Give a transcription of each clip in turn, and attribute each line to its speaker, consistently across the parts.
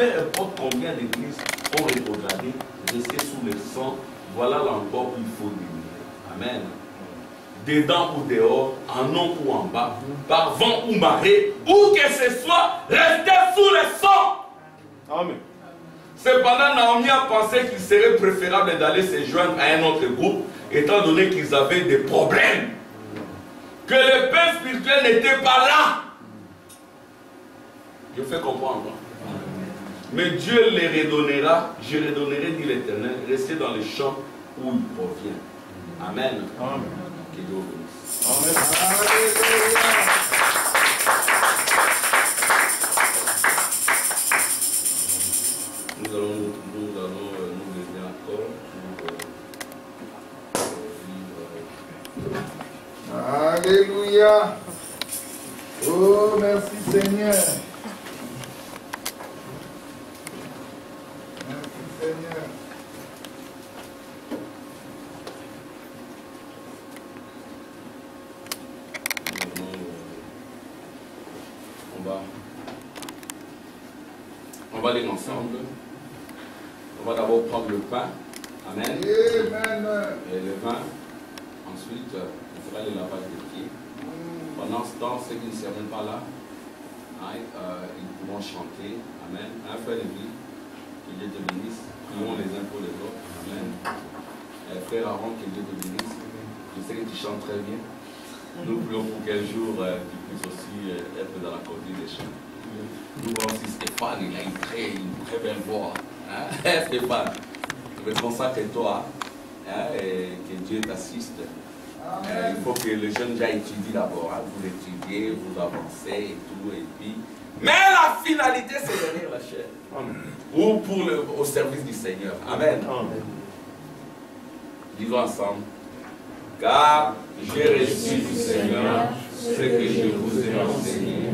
Speaker 1: peu importe combien d'églises ont rétrogradé, rester sous le sang, voilà l'endroit où il faut demeurer. Amen. Dedans ou dehors, en haut ou en bas, par vent ou marée, où que ce soit, restez sous le sang.
Speaker 2: Amen.
Speaker 1: Cependant, Naomi a pensé qu'il serait préférable d'aller se joindre à un autre groupe, étant donné qu'ils avaient des problèmes. Que le pain spirituel n'était pas là. Je fais comprendre. Mais Dieu les redonnera, je redonnerai, dit l'Éternel, restez dans les champs où il provient. Amen.
Speaker 2: Amen.
Speaker 1: Que Dieu vous bénisse.
Speaker 2: Amen.
Speaker 1: Nous allons nous aider encore pour vivre.
Speaker 3: Alléluia. Oh, merci Seigneur. Merci Seigneur.
Speaker 1: On va lire ensemble. On va d'abord prendre le pain. Amen.
Speaker 3: Amen.
Speaker 1: Et le vin. Ensuite, on fera le lavage des pieds. Pendant ce temps, ceux qui ne seront pas là, ils pourront chanter. Amen. Un frère de vie, que Dieu te bénisse. Prions les uns pour les autres. Amen. Frère Aaron, que Dieu te bénisse. Je sais que tu chantes très bien. Nous prions pour quel jour tu puisses aussi être dans la conduite des chants. Nous voyons aussi Stéphane, il a une très belle voix. Hein? Stéphane, je me consacre à toi, hein, et que Dieu t'assiste. Il faut que les jeunes gens étudient d'abord. Hein. Vous étudiez, vous avancez et tout. Et puis... Mais la finalité, c'est derrière la chair. Ou pour au service du Seigneur. Amen. Amen. Disons ensemble. Car j'ai reçu du Seigneur ce que je vous ai enseigné.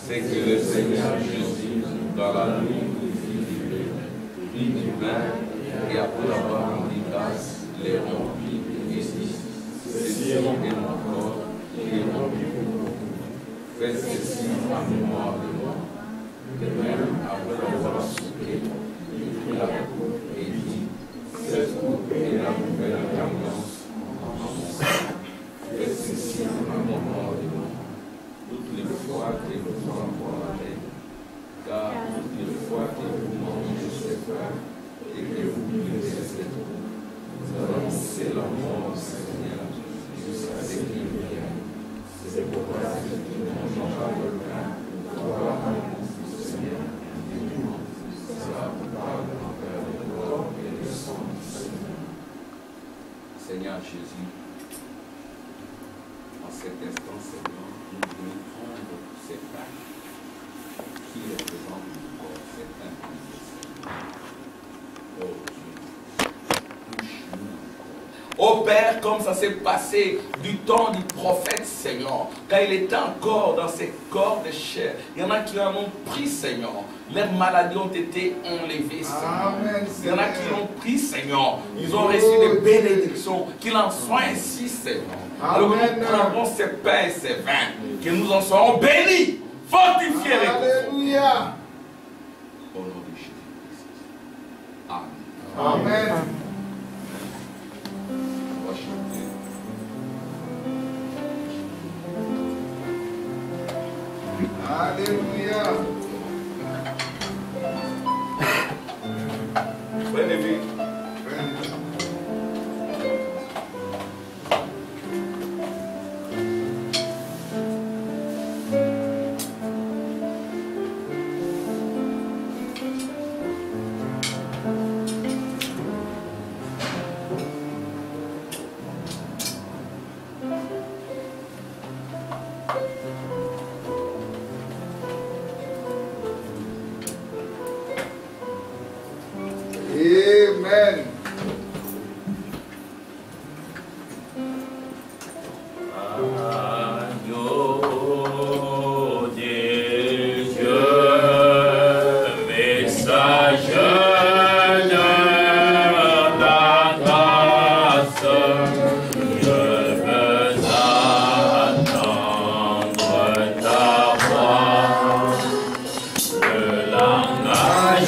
Speaker 1: C'est que le Seigneur Jésus, dans la nuit où il prit du pain, et après avoir rendu grâce, les remplit de justice. Ceci est mon corps, qui est rempli pour vous. Faites ceci en mémoire de moi. De même, après avoir soupé, il prit la coupe et dit, cette coupe est la nouvelle alliance en mon sang. Faites ceci en mémoire de moi. Toutes les fois que vous en boirez, car toutes les fois que vous mangez ce pain et que vous buvez cette eau, vous annoncez la mort du Seigneur jusqu'à ce qu'il vienne. C'est pourquoi celui qui mangera le pain boira la mort du Seigneur dignement. Cela vous parle envers le corps et le sang du Seigneur. Seigneur Jésus, en cet instant, Seigneur, nous voulons prendre ces pains qui représentent le corps, ces pains qui nous. Oh Dieu, touche-nous. Oh Père, comme ça s'est passé du temps du prophète, Seigneur, quand il était encore dans ses corps de chair, il y en a qui en ont pris, Seigneur. Leurs maladies ont été enlevées, Seigneur.
Speaker 3: Amen,
Speaker 1: Il y en a qui l'ont pris, Seigneur. Ils ont reçu des bénédictions. Qu'il en soit ainsi, Seigneur. Alors que nous prenons ces pains et ces vins, que nous en serons bénis, fortifiés et
Speaker 3: Alléluia.
Speaker 1: au nom de Jésus-Christ. Amen.
Speaker 3: Amen.
Speaker 1: On va chanter.
Speaker 3: Alléluia.
Speaker 1: Bien-aimés,
Speaker 3: Amen.
Speaker 4: Agneau de Dieu, message de la grâce, je veux attendre ta voix, le langage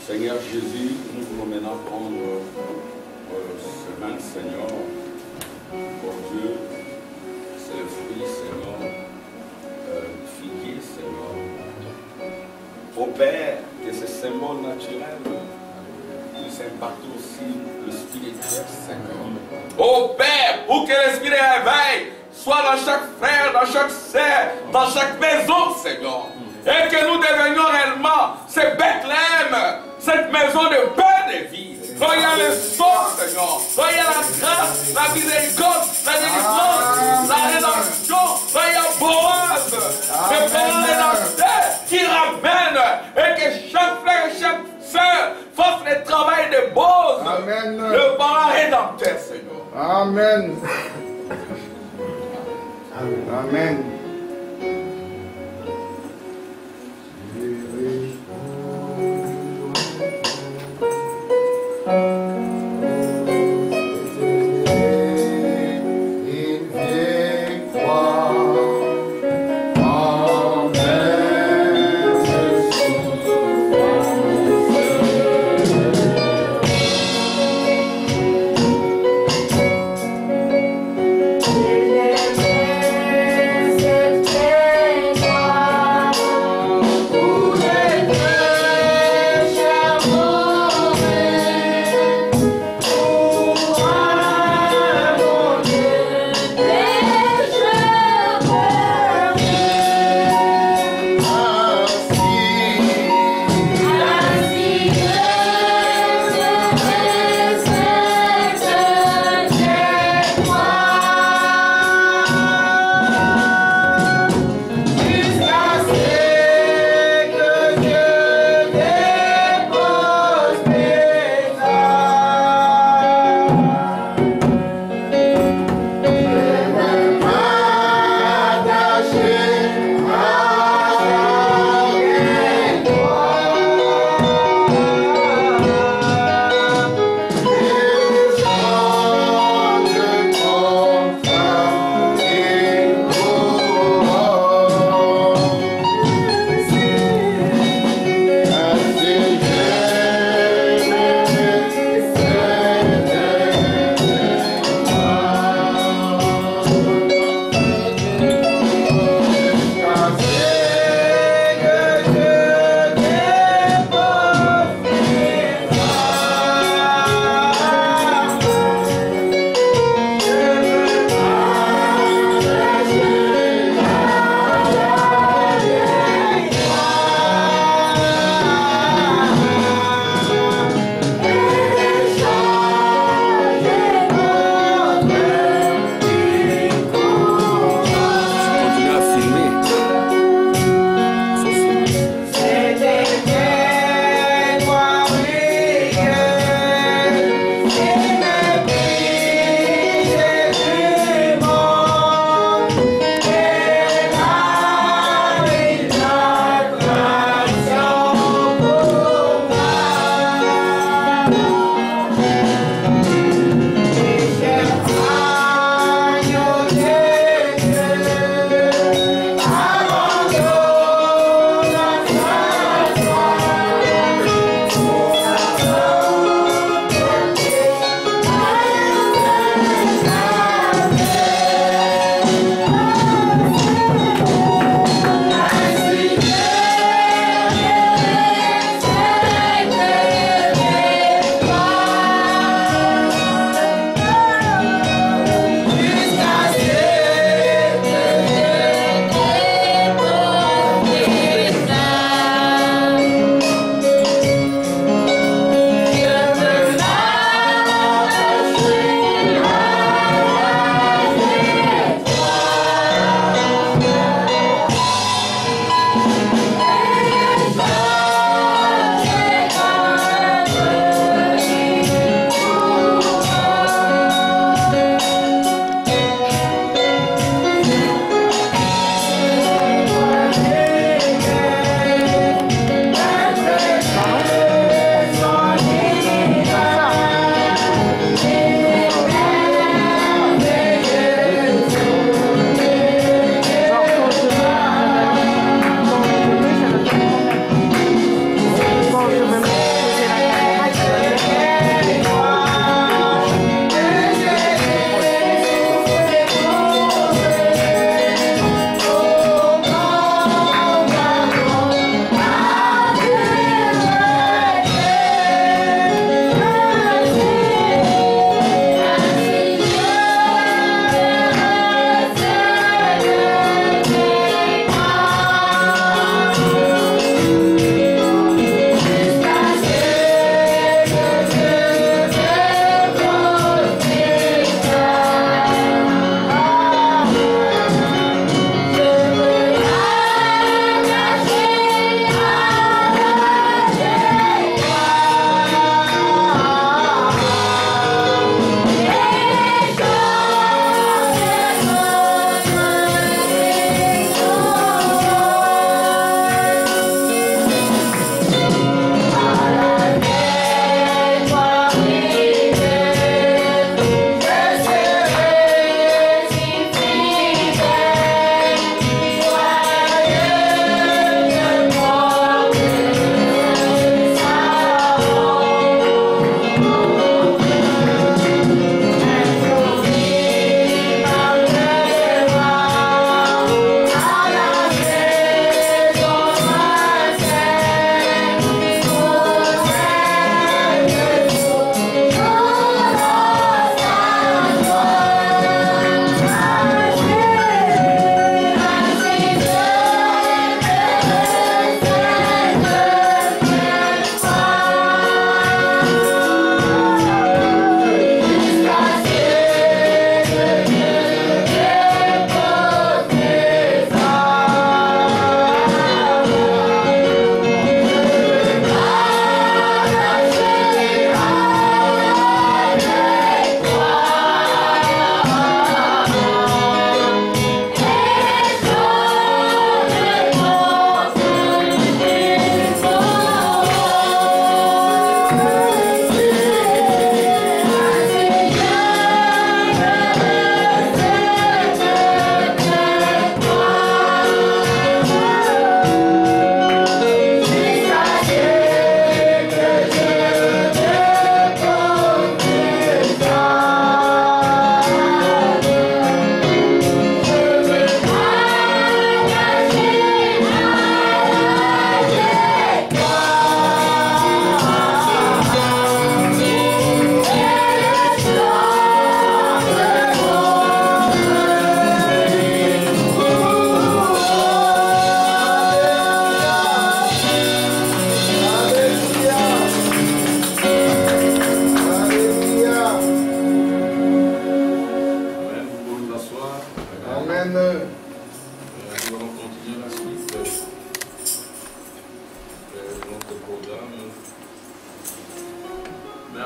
Speaker 1: Seigneur Jésus, nous voulons maintenant prendre ce vin, Seigneur. Pour Dieu, c'est le fruit, Seigneur, figuier, Seigneur. Au Père, que ce symbole naturel puisse impacter aussi le spirituel, Seigneur. Au Père, pour que l'esprit d'éveil soit dans chaque frère, dans chaque sœur, dans chaque maison, Seigneur. Et que nous devenions réellement ce Bethléem, cette maison de paix de vie. Soyez le sang, Seigneur. Soyez la grâce, la miséricorde, la délivrance, la rédemption. Soyez Boaz, le parent rédempteur qui ramène. Et que chaque frère et chaque sœur fasse le travail de Boaz, le parent rédempteur, Seigneur.
Speaker 3: Amen. Amen.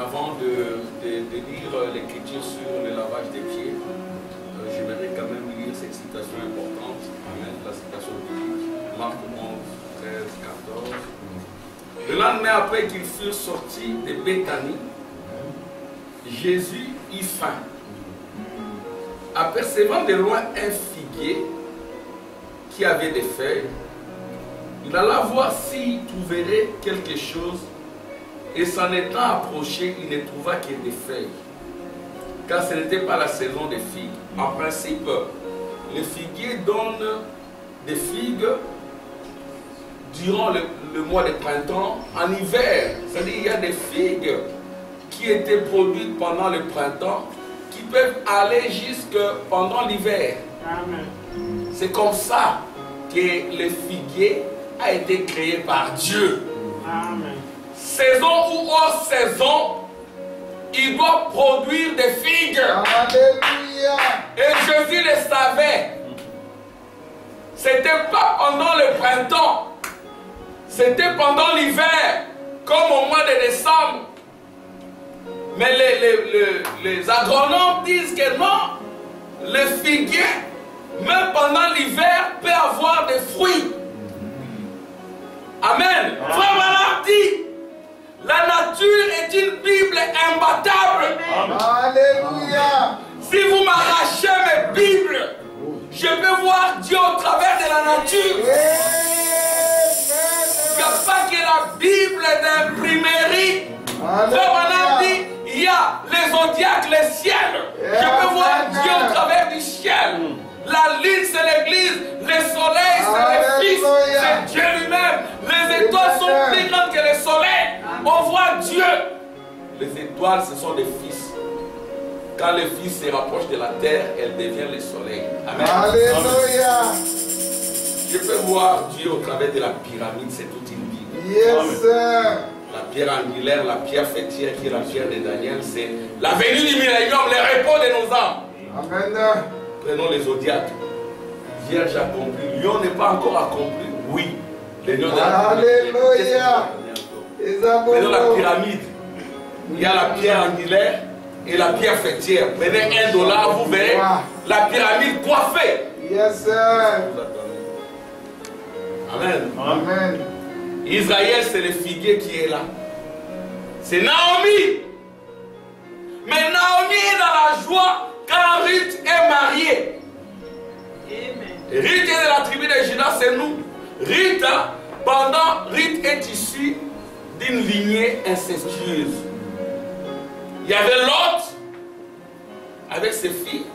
Speaker 1: avant de lire l'écriture sur le lavage des pieds, j'aimerais quand même lire cette citation importante. Amen. La citation biblique. Marc 11, 13, 14. Le lendemain après qu'ils furent sortis de Béthanie, Jésus eut faim. Apercevant de loin un figuier qui avait des feuilles, il alla voir s'il trouverait quelque chose, et s'en étant approché, il ne trouva que des feuilles, car ce n'était pas la saison des figues. En principe, les figuiers donnent des figues durant le mois de printemps. En hiver, c'est-à-dire il y a des figues qui étaient produites pendant le printemps, qui peuvent aller jusque pendant l'hiver. C'est comme ça que le figuier a été créé par Dieu.
Speaker 2: Amen.
Speaker 1: Saison ou hors saison, il doit produire des figues.
Speaker 3: Alléluia.
Speaker 1: Et Jésus le savait. C'était pas pendant le printemps, c'était pendant l'hiver, comme au mois de décembre. Mais les agronomes disent que non, le figuier, même pendant l'hiver, peut avoir des fruits. Amen. Frère Malam dit, la nature est une Bible imbattable.
Speaker 3: Alléluia.
Speaker 1: Si vous m'arrachez mes Bibles, je peux voir Dieu au travers de la nature. Il n'y a pas que la Bible d'imprimerie. Frère Malam dit, il y a les zodiaques, les ciels. Je peux voir Dieu au travers du ciel. La lune, c'est l'église. Le soleil, c'est le Fils. C'est Dieu lui-même. Les étoiles sont plus grandes que le soleil. On voit Dieu. Les étoiles, ce sont des fils. Quand le Fils se rapproche de la terre, elle devient le soleil. Amen.
Speaker 3: Alléluia.
Speaker 1: Je peux voir Dieu au travers de la pyramide. C'est toute une Bible.
Speaker 3: Yes, sir.
Speaker 1: La pierre angulaire, la pierre fêtière qui est la pierre de Daniel, c'est la venue du millénium, le repos de nos âmes.
Speaker 3: Amen.
Speaker 1: Prenons les zodiacs. Vierge accomplie. Lion n'est pas encore accompli. Oui. Les lions de la
Speaker 3: Alléluia.
Speaker 1: Prenons la pyramide. Il y a la pierre angulaire et la pierre fêtière. Prenez $1, vous verrez la pyramide coiffée.
Speaker 3: Yes, sir.
Speaker 1: Amen.
Speaker 3: Amen.
Speaker 1: Israël, c'est le figuier qui est là. C'est Naomi. Mais Naomi est dans la joie quand Ruth est mariée. Ruth est de la tribu de Juda, c'est nous. Ruth est issue d'une lignée incestueuse. Il y avait Lot avec ses filles.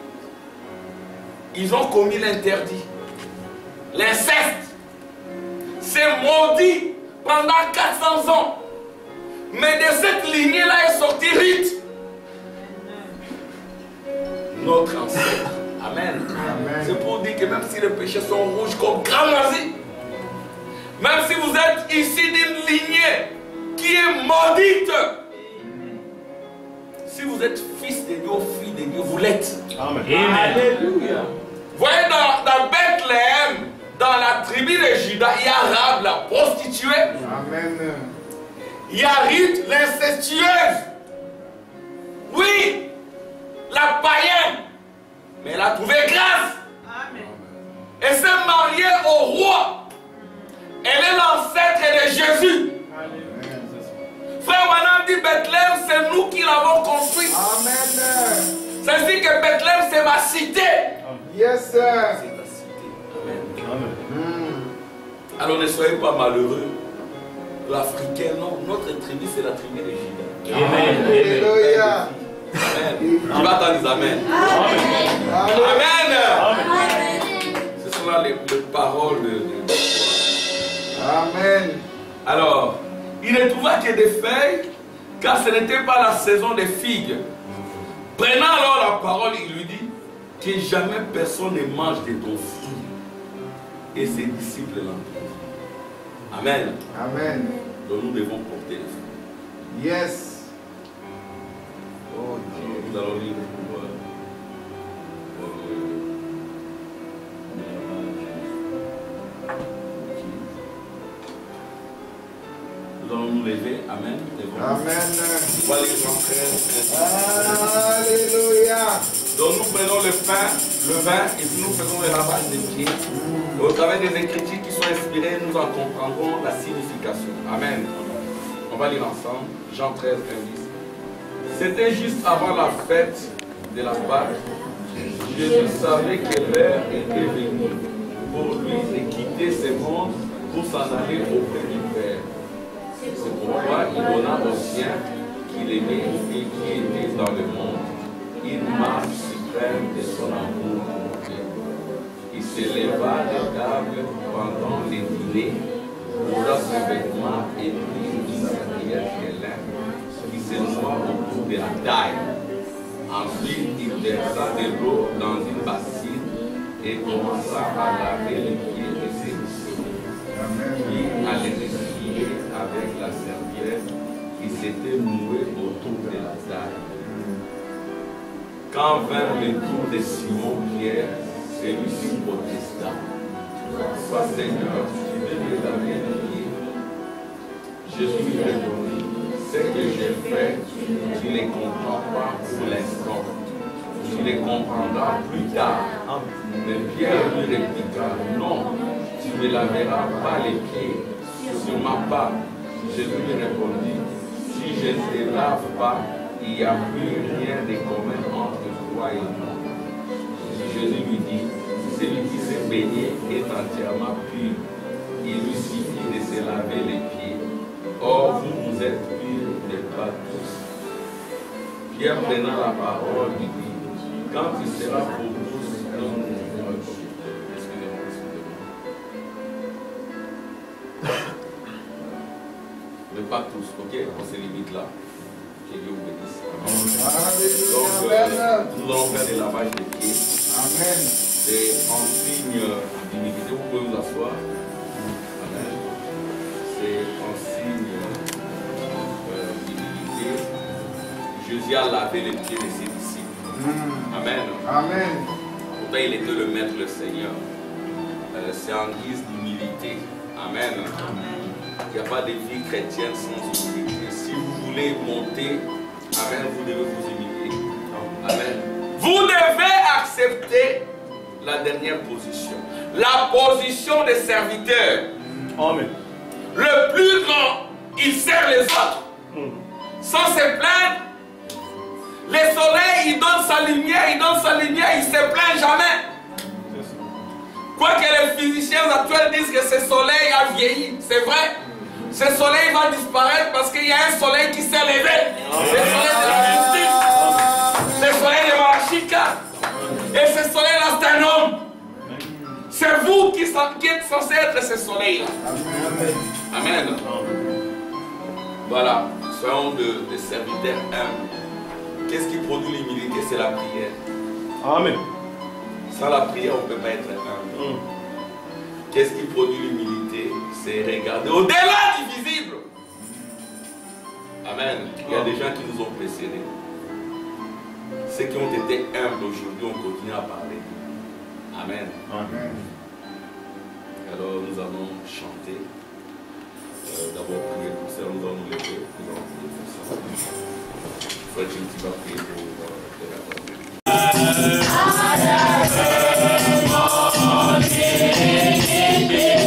Speaker 1: Ils ont commis l'interdit. L'inceste. C'est maudit pendant 400 ans. Mais de cette lignée-là est sortie Ruth. Notre ancêtre. Amen. C'est pour dire que même si les péchés sont rouges comme grand nazi, même si vous êtes ici d'une lignée qui est maudite, si vous êtes fils de Dieu ou fille de Dieu, vous l'êtes.
Speaker 4: Amen.
Speaker 2: Alléluia.
Speaker 1: Vous voyez dans Bethléem, dans la tribu de Juda, il y a Rahab la prostituée.
Speaker 3: Amen.
Speaker 1: Il y a Ruth l'incestueuse. Oui, la païenne. Mais elle a trouvé grâce.
Speaker 2: Amen.
Speaker 1: Elle s'est mariée au roi. Elle est l'ancêtre de Jésus. Frère Wanam dit Bethléem, c'est nous qui l'avons construit.
Speaker 3: Amen.
Speaker 1: C'est ainsi que Bethléem, c'est ma cité.
Speaker 3: Yes, sir.
Speaker 1: C'est ta cité. Amen. Alors ne soyez pas malheureux. L'Africain, non. Notre tribu, c'est la tribu de Juda.
Speaker 4: Amen.
Speaker 3: Alléluia.
Speaker 1: Amen. Tu vas t'en Amen.
Speaker 3: Amen.
Speaker 1: Amen. Ce sont là les paroles de
Speaker 3: Amen.
Speaker 1: Alors, il ne trouva que des feuilles, car ce n'était pas la saison des figues. Prenant alors la parole, il lui dit que jamais personne ne mange de ton fruit. Et ses disciples l'entendent. Amen.
Speaker 3: Amen.
Speaker 1: Donc nous devons porter les fruits.
Speaker 3: Yes. Oh
Speaker 1: Alors,
Speaker 3: Dieu.
Speaker 1: nous allons lire nous allons lever. Amen.
Speaker 3: Amen.
Speaker 1: Voilà les Jean 13.
Speaker 3: Alléluia.
Speaker 1: Donc nous prenons le vin et puis nous faisons le lavage des pieds. Et au travers des Écritures qui sont inspirées, nous en comprendrons la signification. Amen. On va lire ensemble. Jean 13, 1, 10. C'était juste avant la fête de la Pâque. Jésus savait que l'heure était venue pour lui de quitter ce monde pour s'en aller auprès du Père. C'est pourquoi il donna aux siens qu'il aimait et qui étaient dans le monde une marque suprême de son amour pour Dieu. Il s'éleva de table pendant les dîners, roula ses vêtements et prit une serviette de lin qui se noua autour de la taille. Ensuite, il versa de l'eau dans une bassine et commença à laver les pieds de ses disciples. Puis à les essuyer avec la serviette qui s'était nouée autour de la taille. Quand vint le tour de Simon-Pierre, celui-ci protesta. Sois Seigneur, tu veux me laver les pieds. Jésus lui répondit, ce que j'ai fait, tu ne les comprends pas pour l'instant. Tu les comprendras plus tard. Mais Pierre lui répliqua, non, tu ne me laveras pas les pieds, sûrement pas. Jésus lui répondit, si je ne te lave pas, il n'y a plus rien de commun entre toi et moi. Jésus lui dit, celui qui s'est baigné est entièrement pur. Il lui suffit de se laver les pieds. Or, vous êtes purs, mais pas tous. Pierre prenant la parole lui dit, quand tu seras pour tous, mais pas tous, ok? On se limite là. Que Dieu vous bénisse. Donc, nous allons faire des lavages de pieds.
Speaker 3: Amen.
Speaker 1: C'est en signe d'humilité. Vous pouvez vous asseoir. Amen. C'est en signe d'humilité. Jésus a lavé les pieds de ses disciples. Amen.
Speaker 3: Amen.
Speaker 1: Pourtant, il était le maître, le Seigneur. C'est en guise d'humilité. Amen. Il n'y a pas de vie chrétienne sans humilité. Si vous voulez monter, amen, vous devez vous humilier. Amen. Vous devez accepter la dernière position. La position des serviteurs.
Speaker 4: Amen.
Speaker 1: Le plus grand, il sert les autres. Sans se plaindre. Le soleil, il donne sa lumière, il ne se plaint jamais. Quoique les physiciens actuels disent que ce soleil a vieilli, c'est vrai. Ce soleil va disparaître parce qu'il y a un soleil qui s'est levé. Le soleil de la justice. Le soleil de Malachika. Et ce soleil-là, c'est un homme. C'est vous qui êtes censé être ce soleil-là. Amen. Voilà. Soyons des serviteurs humbles. Qu'est-ce qui produit l'humilité? C'est la prière.
Speaker 4: Amen.
Speaker 1: Sans la prière, on ne peut pas être humble. Qu'est-ce qui produit l'humilité? C'est regarder au-delà du visible. Amen. Il y a des gens qui nous ont précédés. Ceux qui ont été humbles aujourd'hui, on continue à parler. Amen.
Speaker 3: Amen.
Speaker 1: Alors nous allons chanter. D'abord prier pour ça, nous allons nous lever. Nous allons prier pour ça. Frère Jim, tu vas prier pour
Speaker 5: Yeah.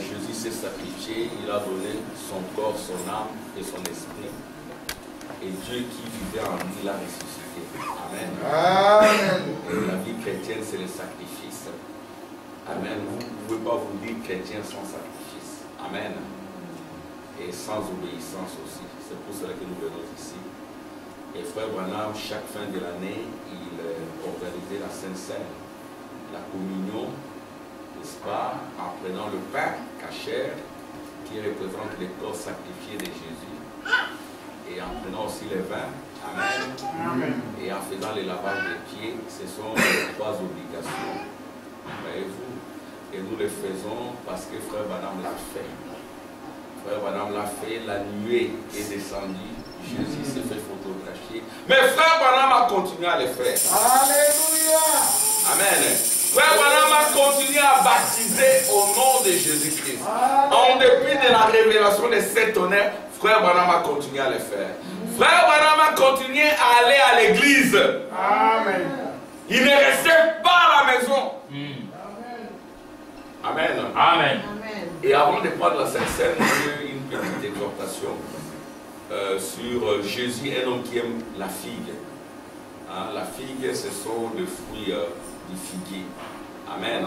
Speaker 1: Jésus s'est sacrifié, il a donné son corps, son âme et son esprit. Et Dieu qui vivait en lui l'a ressuscité. Amen.
Speaker 3: Amen.
Speaker 1: Et la vie chrétienne, c'est le sacrifice. Amen. Vous ne pouvez pas vous dire chrétien sans sacrifice. Amen. Et sans obéissance aussi. C'est pour cela que nous venons ici. Et frère Branham, chaque fin de l'année, il organisait la Sainte Seine, la communion, n'est-ce pas, en prenant le pain cachère qui représente le corps sacrifié de Jésus et en prenant aussi le vin, amen,
Speaker 3: Amen.
Speaker 1: et en faisant le lavage des pieds. Ce sont les trois obligations, voyez-vous, et nous le faisons parce que frère Branham l'a fait. Frère Branham l'a fait, la nuée est descendue, Jésus s'est fait photographier, mais frère Branham a continué à le faire.
Speaker 3: Alléluia.
Speaker 1: Amen. Frère Branham a continué à baptiser au nom de Jésus-Christ. En dépit de la révélation de cet honneur, frère Branham a continué à le faire. Frère Branham a continué à aller à l'église.
Speaker 3: Amen.
Speaker 1: Il ne restait pas à la maison. Amen.
Speaker 4: Amen.
Speaker 1: Et avant de prendre la Sainte Seine, j'ai une petite exhortation sur Jésus, un homme qui aime la figue. Hein, la figue, ce sont les fruits du figuier. Amen.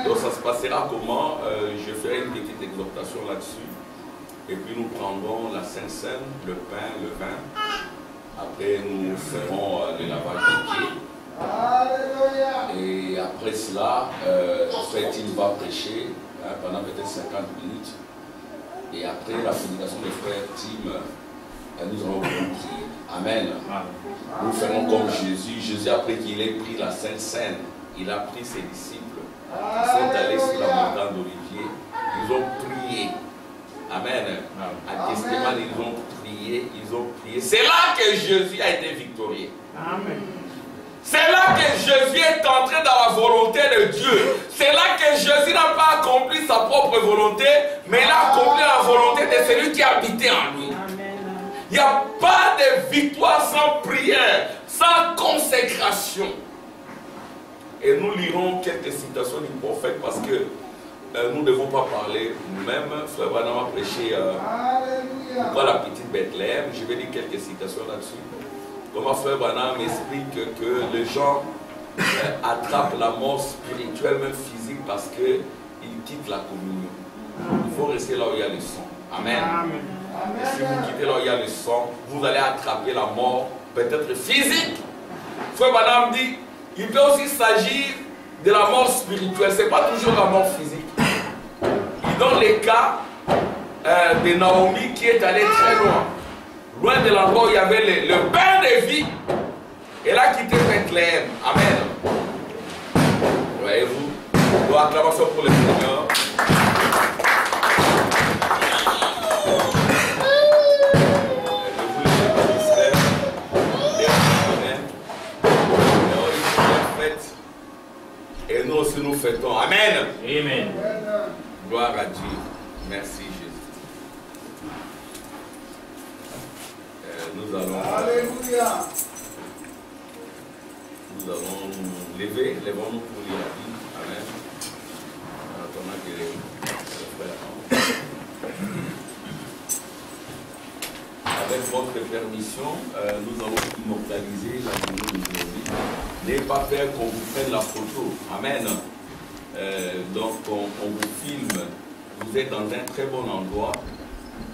Speaker 1: Donc ça se passera comment? Je ferai une petite exhortation là-dessus. Et puis nous prendrons la Sainte Seine, le pain, le vin. Après nous ferons le lavage des pieds.
Speaker 3: Alléluia.
Speaker 1: Et après cela, frère Tim va prêcher pendant peut-être 50 minutes. Et après la prédication de frère Tim, nous allons prier. Amen. Nous ferons comme Jésus. Jésus, après qu'il ait pris la Sainte Seine, il a pris ses disciples. Ils sont allés sur la montagne d'Olivier. Ils ont prié. Amen. À Gethsémane, ils ont prié. Ils ont prié. C'est là que Jésus a été victorieux.
Speaker 3: Amen.
Speaker 1: C'est là que Jésus est entré dans la volonté de Dieu. C'est là que Jésus n'a pas accompli sa propre volonté, mais il a accompli la volonté de celui qui habitait en lui. Il n'y a pas de victoire sans prière, sans consécration. Et nous lirons quelques citations du prophète parce que nous ne devons pas parler nous-mêmes. Frère Branham a prêché pourquoi la petite Bethléem. Je vais dire quelques citations là-dessus. Comment frère Branham explique que les gens attrapent la mort spirituelle, même physique, parce qu'ils quittent la communion. Il faut rester là où il y a le sang. Amen. Et si vous quittez là où il y a le sang, vous allez attraper la mort, peut-être physique. Frère Madame dit, il peut aussi s'agir de la mort spirituelle, ce n'est pas toujours la mort physique. Il donne les cas de Naomi qui est allée très loin de l'endroit où il y avait le bain de vie. Elle a quitté Bethléem. Amen. Voyez-vous, nous acclamation pour le Seigneur. Et nous aussi nous fêtons. Amen.
Speaker 4: Amen.
Speaker 1: Gloire à Dieu. Merci Jésus. Nous allons.
Speaker 3: Alléluia.
Speaker 1: Nous allons nous lever. Levons-nous pour lire la Bible. Amen. En attendant que les frères. Avec votre permission, nous allons immortaliser la journée d'aujourd'hui. N'ayez pas peur qu'on vous prenne la photo. Amen. Donc on vous filme. Vous êtes dans un très bon endroit.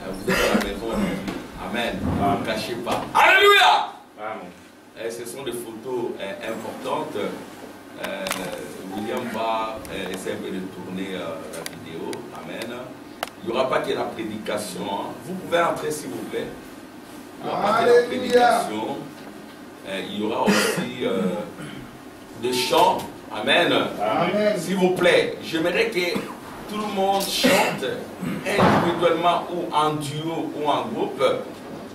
Speaker 1: Vous êtes à la maison de Dieu. Amen. Ne vous cachez pas. Alléluia. Amen. Ce sont des photos importantes. William va essayer de tourner la vidéo. Amen. Il n'y aura pas que la prédication. Vous pouvez entrer s'il vous plaît. Il n'y aura pas que la prédication. Il y aura aussi des chants. Amen.
Speaker 3: Amen.
Speaker 1: S'il vous plaît, j'aimerais que tout le monde chante individuellement ou en duo ou en groupe.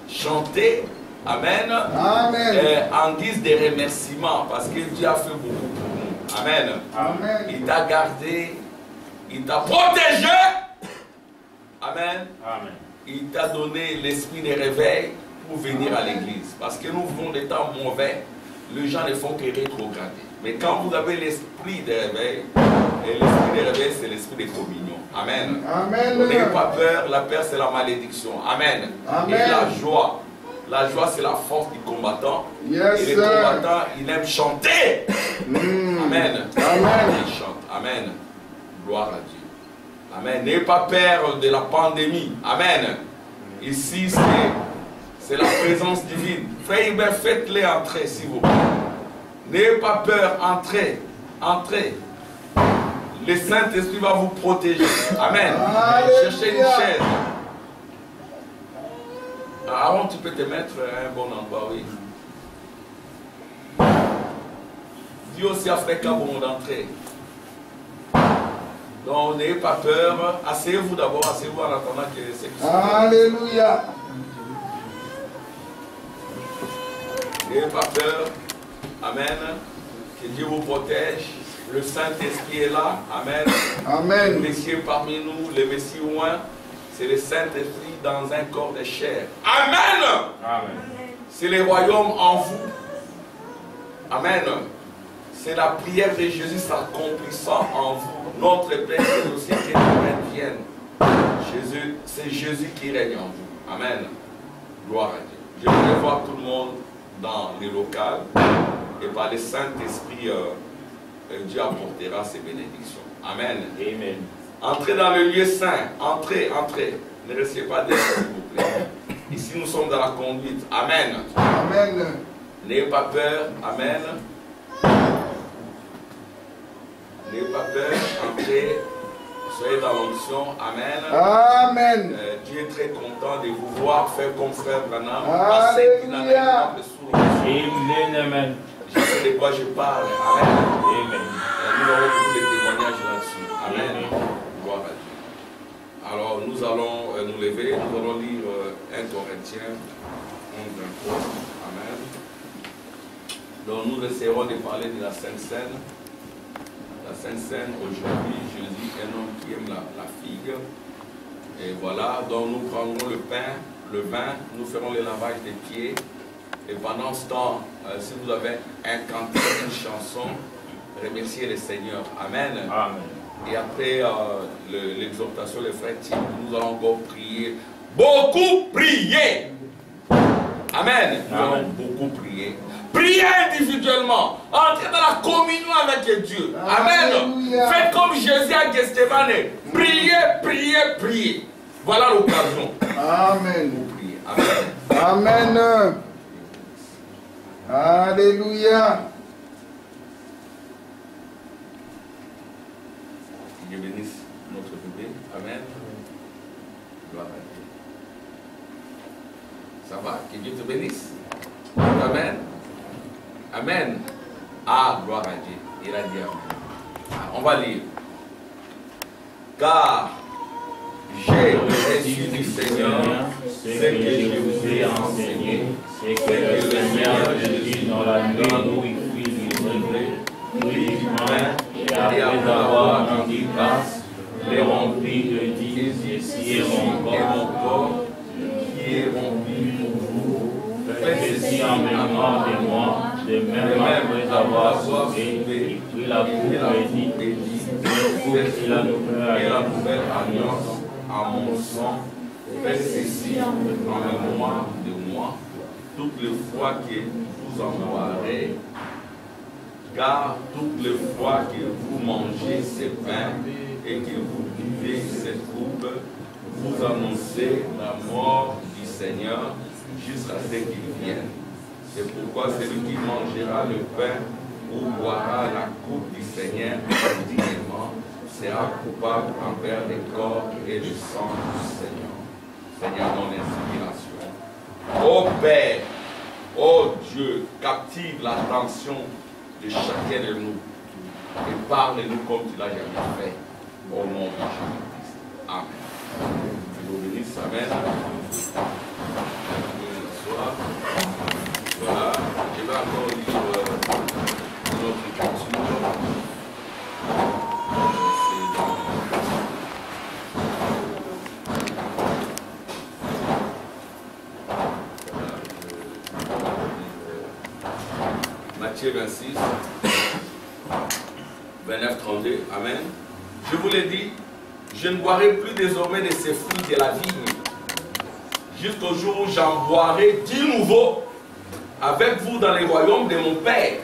Speaker 1: Chantez. Amen.
Speaker 3: Amen.
Speaker 1: En guise de remerciement parce que Dieu a fait beaucoup pour nous. Amen.
Speaker 3: Amen.
Speaker 1: Il t'a gardé. Il t'a protégé. Amen.
Speaker 4: Amen.
Speaker 1: Il t'a donné l'esprit de réveil pour venir à l'église. Parce que nous vivons des temps mauvais, les gens ne font que rétrograder. Mais quand vous avez l'esprit de réveil, et l'esprit de réveil, c'est l'esprit de communion. Amen.
Speaker 3: Amen.
Speaker 1: N'ayez pas peur, la peur, c'est la malédiction. Amen.
Speaker 3: Amen.
Speaker 1: Et la joie, c'est la force du combattant.
Speaker 3: Yes,
Speaker 1: et le combattant, il aime chanter. Amen.
Speaker 3: Amen.
Speaker 1: Il chante. Amen. Gloire à Dieu. Amen. N'ayez pas peur de la pandémie. Amen. Ici, c'est la présence divine. Frère Hubert, faites-les entrer, s'il vous plaît. N'ayez pas peur, entrez. Entrez. Le Saint-Esprit va vous protéger. Amen.
Speaker 3: Alléluia.
Speaker 1: Cherchez une chaise. Aaron, tu peux te mettre à un bon endroit, oui. Dis aussi à Frère Kabon d'entrer. Donc, n'ayez pas peur. Asseyez-vous d'abord, asseyez-vous en attendant que c'est qui.
Speaker 3: Alléluia.
Speaker 1: N'ayez pas peur. Amen. Que Dieu vous protège. Le Saint-Esprit est là. Amen.
Speaker 3: Amen.
Speaker 1: Le Messie parmi nous, le Messie oint, c'est le Saint-Esprit dans un corps de chair. Amen.
Speaker 4: Amen.
Speaker 1: C'est le royaume en vous. Amen. C'est la prière de Jésus s'accomplissant en vous. Notre Père est aussi que le règne vienne. C'est Jésus qui règne en vous. Amen. Gloire à Dieu. Je voudrais voir tout le monde dans les locales. Et par le Saint-Esprit, Dieu apportera ses bénédictions. Amen.
Speaker 4: Amen.
Speaker 1: Entrez dans le lieu saint. Entrez, entrez. Ne restez pas derrière, s'il vous plaît. Ici, nous sommes dans la conduite. Amen.
Speaker 3: Amen.
Speaker 1: N'ayez pas peur. Amen. N'ayez pas peur. Entrez. Soyez dans l'onction. Amen.
Speaker 3: Amen.
Speaker 1: Dieu est très content de vous voir faire comme frère Branham.
Speaker 3: Alléluia.
Speaker 4: Amen.
Speaker 1: Je sais de quoi je parle. Amen.
Speaker 4: Amen.
Speaker 1: Nous avons beaucoup de témoignages là-dessus. Amen.
Speaker 4: Amen.
Speaker 1: Gloire à Dieu. Alors nous allons nous lever, nous allons lire 1 Corinthiens 11, 23. Amen. Donc nous essaierons de parler de la Sainte Seine. La Sainte Seine, aujourd'hui, Jésus est un homme qui aime la figue. Et voilà, donc nous prendrons le pain, le vin, nous ferons le lavage des pieds. Et pendant ce temps, si vous avez un cantique, une chanson, remerciez le Seigneur. Amen.
Speaker 4: Amen.
Speaker 1: Et après l'exhortation, les frères Tim, nous allons encore prier. Beaucoup prier. Amen. Nous allons beaucoup prier. Priez individuellement. Entrez dans la communion avec Dieu. Amen.
Speaker 3: Alléluia.
Speaker 1: Faites comme Jésus à Gethsemane. Priez, priez, priez. Voilà l'occasion
Speaker 3: Amen.
Speaker 1: pour prier. Amen.
Speaker 3: Amen. Alléluia.
Speaker 1: Dieu bénisse notre bébé. Amen. Gloire à Dieu. Ça va? Que Dieu te bénisse. Amen. Amen. Ah, gloire à Dieu. Il a dit amen. Ah, on va lire. Car j'ai reçu du Seigneur
Speaker 4: ce que je vous ai enseigné, c'est que le Seigneur Jésus dans la nuit où il fit livrer, prit du pain et après avoir rendu grâce, les remplit de dire, ceci est mon corps, qui est rempli pour vous. Faites ceci en mémoire de moi, de même après avoir soupé, il prit la coupe et dit, c'est la nouvelle alliance à mon sang. Faites ceci en mémoire de moi, toutes les fois que vous en boirez, car toutes les fois que vous mangez ce pain et que vous buvez cette coupe, vous annoncez la mort du Seigneur jusqu'à ce qu'il vienne. C'est pourquoi celui qui mangera le pain ou boira la coupe du Seigneur indignement sera coupable envers le corps et le sang du Seigneur. Seigneur, mon inspiration. Ô Père, ô Dieu, captive l'attention de chacun de nous et parle-nous comme tu l'as jamais fait. Au nom de Jésus-Christ. Amen. Que nous bénisse. Amen. Voilà. Je vais encore lire notre écriture. Matthieu 26, 29, 32, Amen. Je vous l'ai dit, je ne boirai plus désormais de ces fruits de la vigne, jusqu'au jour où j'en boirai de nouveau avec vous dans les royaumes de mon Père.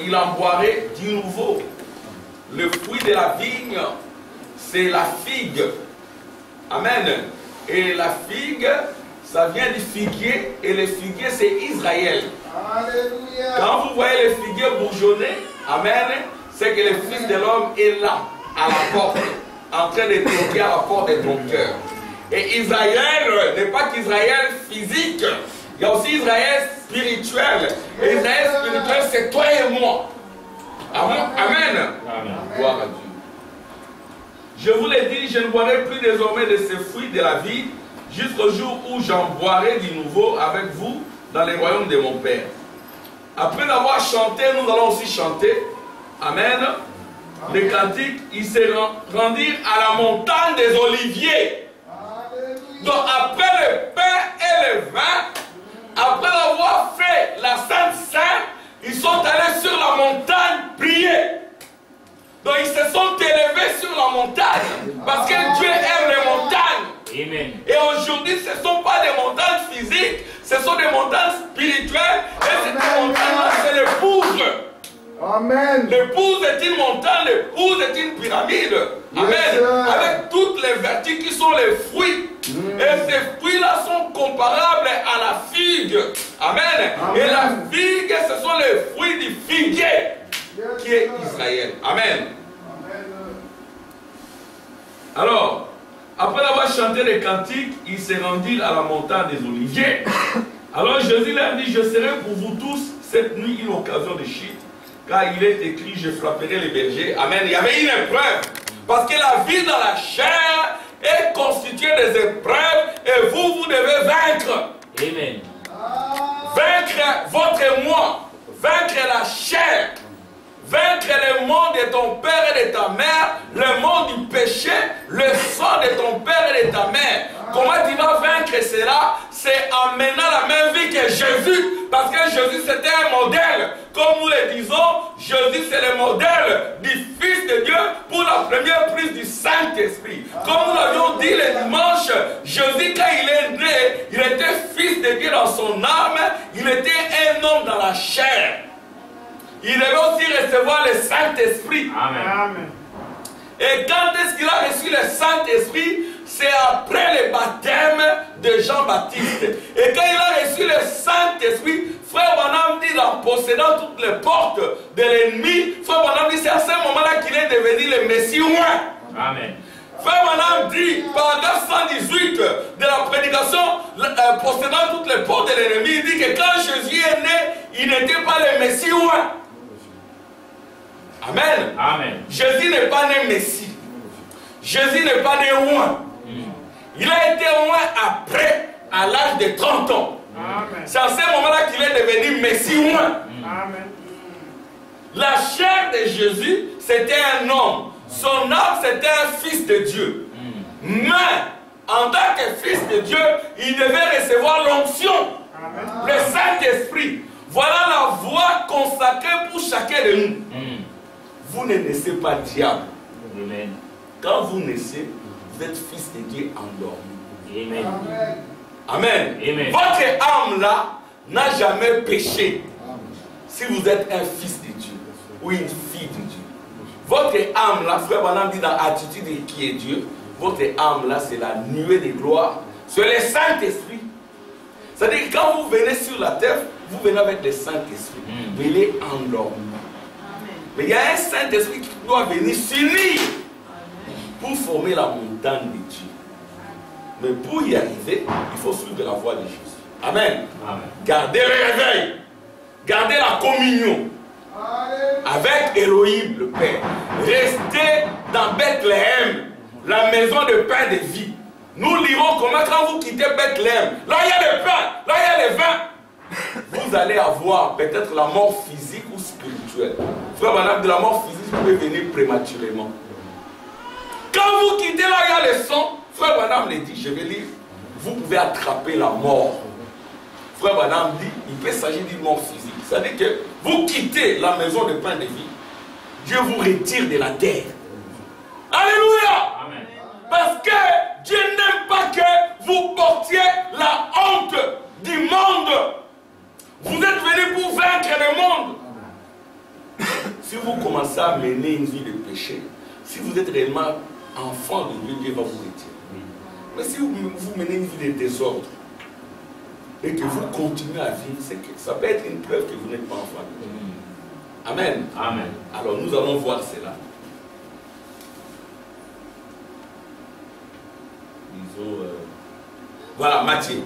Speaker 4: Il en boirait de nouveau. Le fruit de la vigne, c'est la figue. Amen. Et la figue, ça vient du figuier, et le figuier, c'est Israël.
Speaker 3: Alléluia.
Speaker 1: Quand vous voyez le figuier bourgeonner, amen, c'est que le Fils de l'homme est là, à la porte, en train de toquer à la porte de ton cœur. Et Israël n'est pas qu'Israël physique, il y a aussi Israël spirituel. Et Israël spirituel, c'est toi et moi. Amen. Amen. Gloire à Dieu. Je vous l'ai dit, je ne boirai plus désormais de ces fruits de la vie, jusqu'au jour où j'en boirai de nouveau avec vous dans les royaumes de mon Père. Après avoir chanté, nous allons aussi chanter. Amen. Les cantiques, ils se rendirent à la montagne des Oliviers. Donc après le pain et le vin, après avoir fait la Sainte Seine, ils sont allés sur la montagne prier. Donc ils se sont élevés sur la montagne, parce que Dieu aime les montagnes.
Speaker 4: Amen.
Speaker 1: Et aujourd'hui, ce ne sont pas des montagnes physiques, ce sont des montagnes spirituelles. Et cette montagne-là, c'est l'épouse.
Speaker 3: Amen.
Speaker 1: L'épouse est une montagne, l'épouse est une pyramide. Amen.
Speaker 3: Yes,
Speaker 1: avec toutes les vertus qui sont les fruits. Et ces fruits-là sont comparables à la figue. Amen.
Speaker 3: Amen.
Speaker 1: Et la figue, ce sont les fruits du figuier, qui est Israël. Amen. Alors, après avoir chanté les cantiques, il s'est rendu à la montagne des Oliviers. Alors Jésus leur dit, je serai pour vous tous cette nuit une occasion de chute, car il est écrit, je frapperai les bergers. Amen. Il y avait une épreuve, parce que la vie dans la chair est constituée des épreuves, et vous devez vaincre.
Speaker 4: Amen.
Speaker 1: Vaincre votre moi, vaincre la chair. Vaincre le monde de ton père et de ta mère, le monde du péché, le sang de ton père et de ta mère. Comment tu vas vaincre cela? C'est en menant la même vie que Jésus. Parce que Jésus c'était un modèle. Comme nous le disons, Jésus c'est le modèle du Fils de Dieu pour la première prise du Saint-Esprit. Comme nous l'avions dit le dimanche, Jésus quand il est né, il était Fils de Dieu dans son âme, il était un homme dans la chair. Il devait aussi recevoir le Saint-Esprit.
Speaker 4: Amen.
Speaker 1: Et quand est-ce qu'il a reçu le Saint-Esprit? c'est après le baptême de Jean-Baptiste. Et quand il a reçu le Saint-Esprit, Frère Branham dit, en possédant toutes les portes de l'ennemi, Frère Branham dit, c'est à ce moment-là qu'il est devenu le Messie oint.
Speaker 4: Amen.
Speaker 1: Frère Branham dit, paragraphe 118 de la prédication, possédant toutes les portes de l'ennemi, il dit que quand Jésus est né, il n'était pas le Messie oint. Amen.
Speaker 4: Amen.
Speaker 1: Jésus n'est pas né Messie. Jésus n'est pas né oint. Il a été oint après, à l'âge de 30 ans. C'est à ce moment-là qu'il est devenu Messie oint.
Speaker 2: Amen.
Speaker 1: La chair de Jésus, c'était un homme. Son âme, c'était un fils de Dieu. Mais, en tant que fils de Dieu, il devait recevoir l'onction, le Saint-Esprit. Voilà la voie consacrée pour chacun de nous. Vous ne naissez pas diable.
Speaker 4: Amen.
Speaker 1: Quand vous naissez, vous êtes fils de Dieu endormi.
Speaker 4: Amen.
Speaker 1: Amen.
Speaker 4: Amen.
Speaker 1: Votre âme là n'a jamais péché. Si vous êtes un fils de Dieu ou une fille de Dieu. Votre âme là, Frère Branham dit dans l'attitude qui est Dieu, votre âme là, c'est la nuée de gloire. C'est le Saint-Esprit. C'est-à-dire que quand vous venez sur la terre, vous venez avec le Saint-Esprit. Mais il est endormi. Mais il y a un Saint-Esprit qui doit venir s'unir pour former la montagne de Dieu. Mais pour y arriver, il faut suivre la voie de Jésus. Amen.
Speaker 4: Amen.
Speaker 1: Gardez le réveil. Gardez la communion avec Elohim, le Père. Restez dans Bethléem, la maison de pain de vie. Nous lirons comment quand vous quittez Bethléem, là il y a le pain, là il y a le vin. Vous allez avoir peut-être la mort physique ou spirituelle. Frère Branham, de la mort physique, vous pouvez venir prématurément. Quand vous quittez là, il y a le sang. Frère Branham le dit, je vais lire, vous pouvez attraper la mort. Frère Branham dit, il peut s'agir d'une mort physique. C'est-à-dire que vous quittez la maison de pain de vie, Dieu vous retire de la terre. Alléluia!
Speaker 4: Amen.
Speaker 1: Parce que Dieu n'aime pas que vous portiez la honte du monde. Vous êtes venus pour vaincre le monde. Si vous commencez à mener une vie de péché, si vous êtes réellement enfant de Dieu, Dieu va vous retirer. Mais si vous menez une vie de désordre et que vous continuez à vivre, c'est que ça peut être une preuve que vous n'êtes pas enfant de Dieu. Amen.
Speaker 4: Amen.
Speaker 1: Alors nous allons voir cela. Voilà, Matthieu.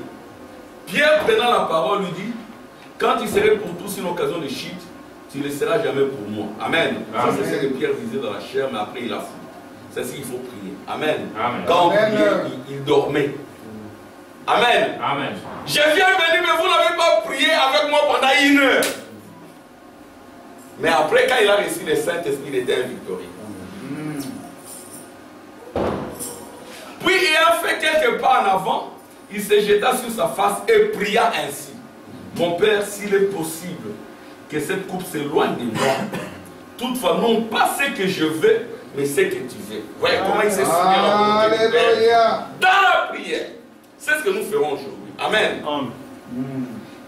Speaker 1: Pierre prenant la parole lui dit, quand il serait pour tous une occasion de chute, tu ne le seras jamais pour moi. Amen.
Speaker 4: Amen.
Speaker 1: Ça, c'est ce que Pierre disait dans la chair, mais après il a fou. C'est ce qu'il faut prier. Amen.
Speaker 4: Amen.
Speaker 1: Quand
Speaker 3: Amen.
Speaker 1: il dormait. Amen.
Speaker 4: Amen.
Speaker 1: Je viens venir, mais vous n'avez pas prié avec moi pendant 1 heure. Mais après, quand il a reçu le Saint-Esprit, il était victorieux. Puis, ayant fait quelques pas en avant, il se jeta sur sa face et pria ainsi. Mon Père, s'il est possible que cette coupe s'éloigne de moi, toutefois, non pas ce que je veux, mais ce que tu veux. Vous voyez comment il s'est soumis à la volonté du Père.
Speaker 3: Alléluia.
Speaker 1: Dans la prière. C'est ce que nous ferons aujourd'hui. Amen.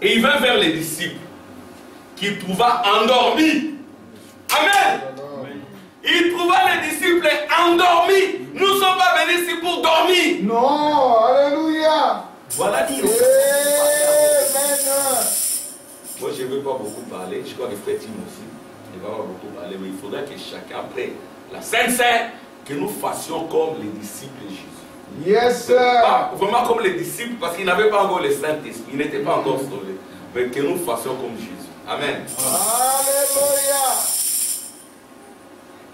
Speaker 1: Et il vint vers les disciples, qu'il trouva endormis. Amen. Il trouva les disciples endormis. Nous ne sommes pas venus ici pour dormir.
Speaker 3: Non, alléluia.
Speaker 1: Voilà dit.
Speaker 3: Amen.
Speaker 1: Moi, je ne veux pas beaucoup parler. Je crois que frère Tim aussi. Il ne va pas beaucoup parler. Mais il faudra que chacun, après la Sainte-Seine, que nous fassions comme les disciples de Jésus.
Speaker 3: Yes, sir.
Speaker 1: Pas vraiment comme les disciples, parce qu'ils n'avaient pas encore le Saint-Esprit. Ils n'étaient pas encore sauvés. Mais que nous fassions comme Jésus. Amen.
Speaker 3: Alléluia.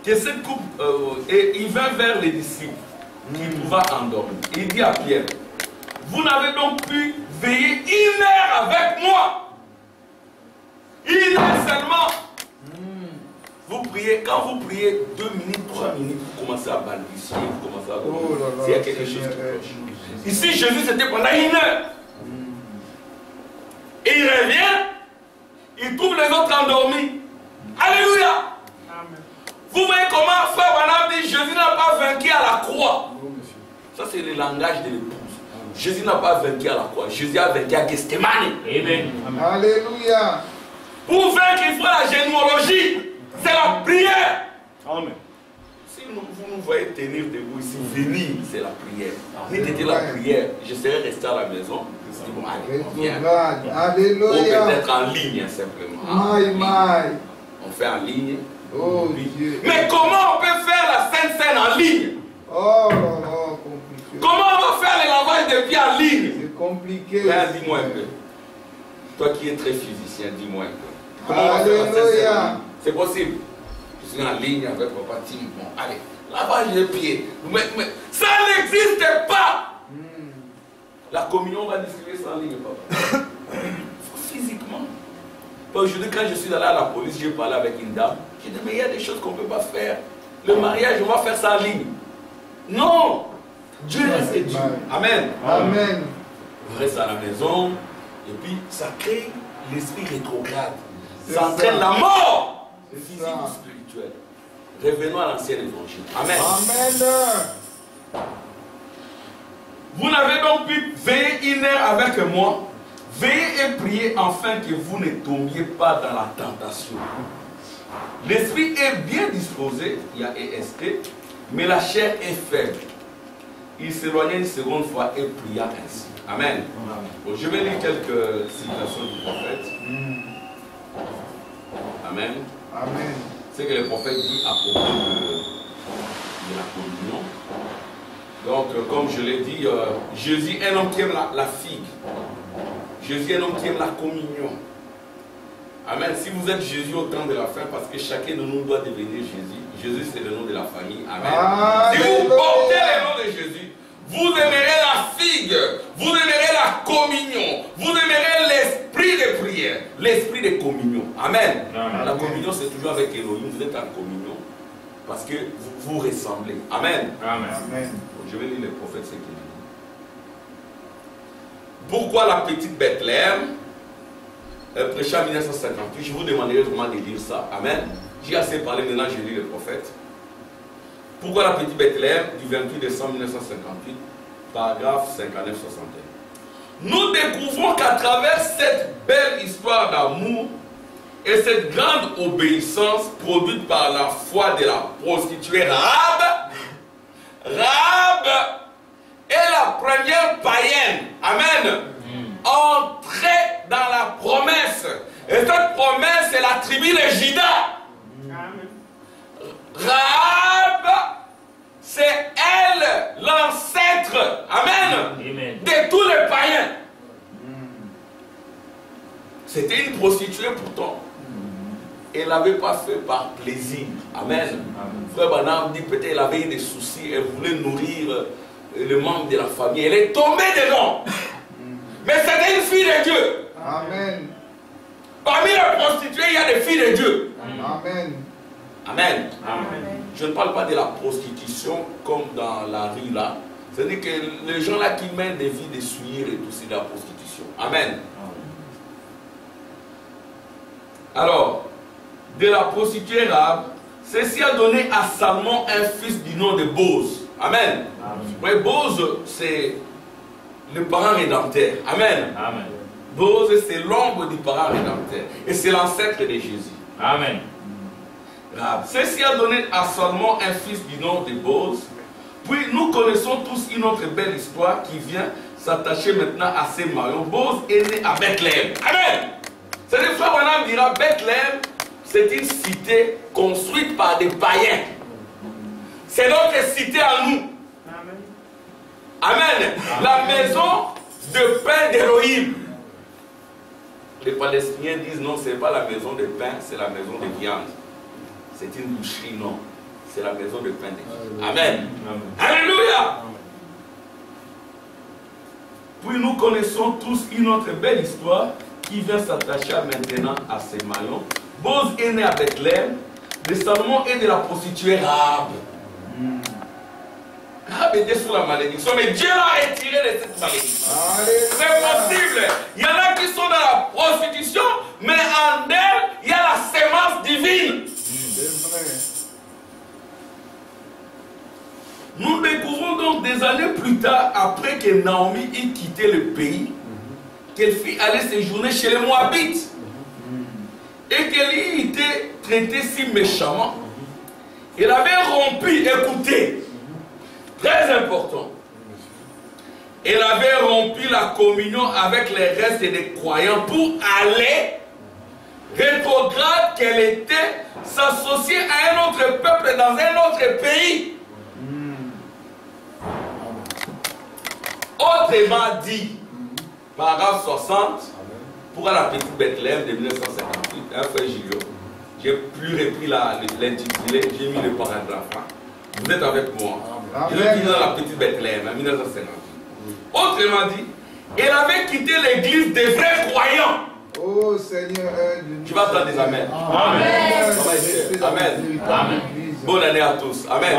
Speaker 1: Que cette coupe, et il vint vers les disciples, qu'il trouva endormis. Il dit à Pierre, vous n'avez donc pu veiller 1 heure avec moi. 1 heure seulement. Vous priez, quand vous priez 2 minutes, 3 minutes, vous commencez à balbutier, vous commencez à
Speaker 3: Oh là là,
Speaker 1: s'il y a quelque chose qui cloche. Ici, Jésus, c'était pendant 1 heure. Et il revient, il trouve les autres endormis. Alléluia. Vous voyez comment frère Branham dit, Jésus n'a pas vaincu à la croix. Ça, c'est le langage de l'épouse. Jésus n'a pas vaincu à la croix. Jésus a vaincu à Gethsemane.
Speaker 4: Amen.
Speaker 3: Alléluia.
Speaker 1: Pour vaincre, il faut la généalogie. C'est la prière.
Speaker 4: Amen.
Speaker 1: Si vous nous voyez tenir debout ici, venir, c'est la prière. Mettez la prière, je serais resté à la maison. Je dis, bon, allez, on vient. Ou
Speaker 3: Alléluia.
Speaker 1: peut-être en ligne, simplement.
Speaker 3: My, my.
Speaker 1: On fait en ligne.
Speaker 3: Oh Dieu.
Speaker 1: Mais comment on peut faire la Sainte Seine en ligne?
Speaker 3: Oh là là, compliqué.
Speaker 1: Comment on va faire les lavages de pieds en ligne?
Speaker 3: C'est compliqué.
Speaker 1: Là, dis-moi un peu. Toi qui es très physicien, dis-moi un peu. Comment on va faire la Sainte Seine en
Speaker 3: Alléluia.
Speaker 1: ligne? C'est possible. Je suis en ligne avec Papa Tim. Bon, allez, lavage de pieds. Mais ça n'existe pas. La communion va distribuer ça en ligne, papa. Physiquement. Aujourd'hui, quand je suis allé à la police, j'ai parlé avec une dame. J'ai dit, mais il y a des choses qu'on ne peut pas faire. Le mariage, on va faire ça en ligne. Non. Dieu reste Dieu. Amen.
Speaker 3: Amen.
Speaker 1: On reste à la maison. Et puis, ça crée l'esprit rétrograde.
Speaker 3: C'est
Speaker 1: Ça entraîne
Speaker 3: ça.
Speaker 1: la mort.
Speaker 3: C'est
Speaker 1: Physique
Speaker 3: ça.
Speaker 1: ou spirituelle. Revenons à l'ancien évangile. Amen.
Speaker 3: Amen.
Speaker 1: Vous n'avez donc pu veiller une heure avec moi. Veillez et priez afin que vous ne tombiez pas dans la tentation. L'esprit est bien disposé, il y a EST, mais la chair est faible. Il s'éloigna une seconde fois et pria ainsi. Amen. Bon, je vais lire quelques citations du prophète. Amen.
Speaker 3: Amen.
Speaker 1: C'est que le prophète dit à propos de la communion. Donc, comme je l'ai dit, Jésus est un homme qui aime la figue. Jésus est un homme qui aime la communion. Amen. Si vous êtes Jésus au temps de la fin, parce que chacun de nous doit devenir Jésus. Jésus, c'est le nom de la famille. Amen. Si vous portez le nom de Jésus, vous aimerez la figue, vous aimerez la communion, vous aimerez l'esprit de prière, l'esprit de communion. Amen.
Speaker 4: Amen.
Speaker 1: La communion, c'est toujours avec Elohim. Vous êtes en communion parce que vous ressemblez. Amen.
Speaker 4: Amen.
Speaker 3: Amen.
Speaker 1: Je vais lire les prophètes, ce qu'il dit. Pourquoi la petite Bethléem prêchée en 1958, je vous demanderai vraiment de lire ça. Amen. J'ai assez parlé, maintenant je lis les prophètes. Pourquoi la petite Bethléem du 28 décembre 1958, paragraphe 59-61. Nous découvrons qu'à travers cette belle histoire d'amour et cette grande obéissance produite par la foi de la prostituée Rahab, Rahab est la première païenne, amen, entrée dans la promesse. Et cette promesse, c'est la tribu de Juda. Rahab, c'est elle, l'ancêtre, amen, de tous les païens. C'était une prostituée pourtant. Elle n'avait pas fait par plaisir. Amen. Frère Branham dit peut-être qu'elle avait eu des soucis, elle voulait nourrir le membre de la famille. Elle est tombée dedans. Mais c'était une fille de Dieu.
Speaker 3: Amen.
Speaker 1: Parmi les prostituées, il y a des filles de Dieu.
Speaker 3: Amen.
Speaker 1: Amen.
Speaker 4: Amen.
Speaker 1: Je ne parle pas de la prostitution comme dans la rue là. C'est-à-dire que les gens là qui mènent des vies de souillure et tout, c'est de la prostitution. Amen. Alors, de la prostituée Rahab, ceci a donné à Salmon un fils du nom de Boz. Amen. Oui, Boz, c'est le parent rédempteur. Amen.
Speaker 4: Amen.
Speaker 1: Boz, c'est l'ombre du parent rédempteur. Et c'est l'ancêtre de Jésus.
Speaker 4: Amen.
Speaker 1: Rahab. Ceci a donné à Salmon un fils du nom de Boz. Puis nous connaissons tous une autre belle histoire qui vient s'attacher maintenant à ces marions. Boz est né à Bethléem. Amen. C'est-à-dire, frère Branham dira, Bethléem, c'est une cité construite par des païens. C'est notre cité à nous. Amen. La maison de pain d'Élohim. Les Palestiniens disent non, ce n'est pas la maison de pain, c'est la maison de viande. C'est une boucherie, non. C'est la maison de pain d'Élohim. Amen. Alléluia. Puis nous connaissons tous une autre belle histoire qui vient s'attacher maintenant à ces maillons. Boz est né à Bethléem, le Salmon est de la prostituée Rahab. Rahab était sous la malédiction, mais Dieu l'a retiré de cette malédiction. C'est possible. Il y en a qui sont dans la prostitution, mais en elle, il y a la sémence divine.
Speaker 3: C'est vrai.
Speaker 1: Nous découvrons donc des années plus tard, après que Naomi ait quitté le pays, qu'elle fit aller séjourner chez les Moabites et qu'elle y était traitée si méchamment. Il avait rompu, écoutez, très important. Il avait rompu la communion avec les restes des croyants pour aller, rétrograde qu'elle était, s'associer à un autre peuple dans un autre pays. Autrement dit, paragraphe 60, pour la petite Bethléem de 1958, un frère Julio, j'ai plus repris l'intitulé, j'ai mis le paragraphe. Vous êtes avec moi. Je dis dans la petite Bethléem, en 1958. Autrement dit, il avait quitté l'église des vrais croyants.
Speaker 3: Oh Seigneur,
Speaker 1: tu vas entendre des amens.
Speaker 3: Amen.
Speaker 1: Amen. Amen. Bonne année à tous. Amen.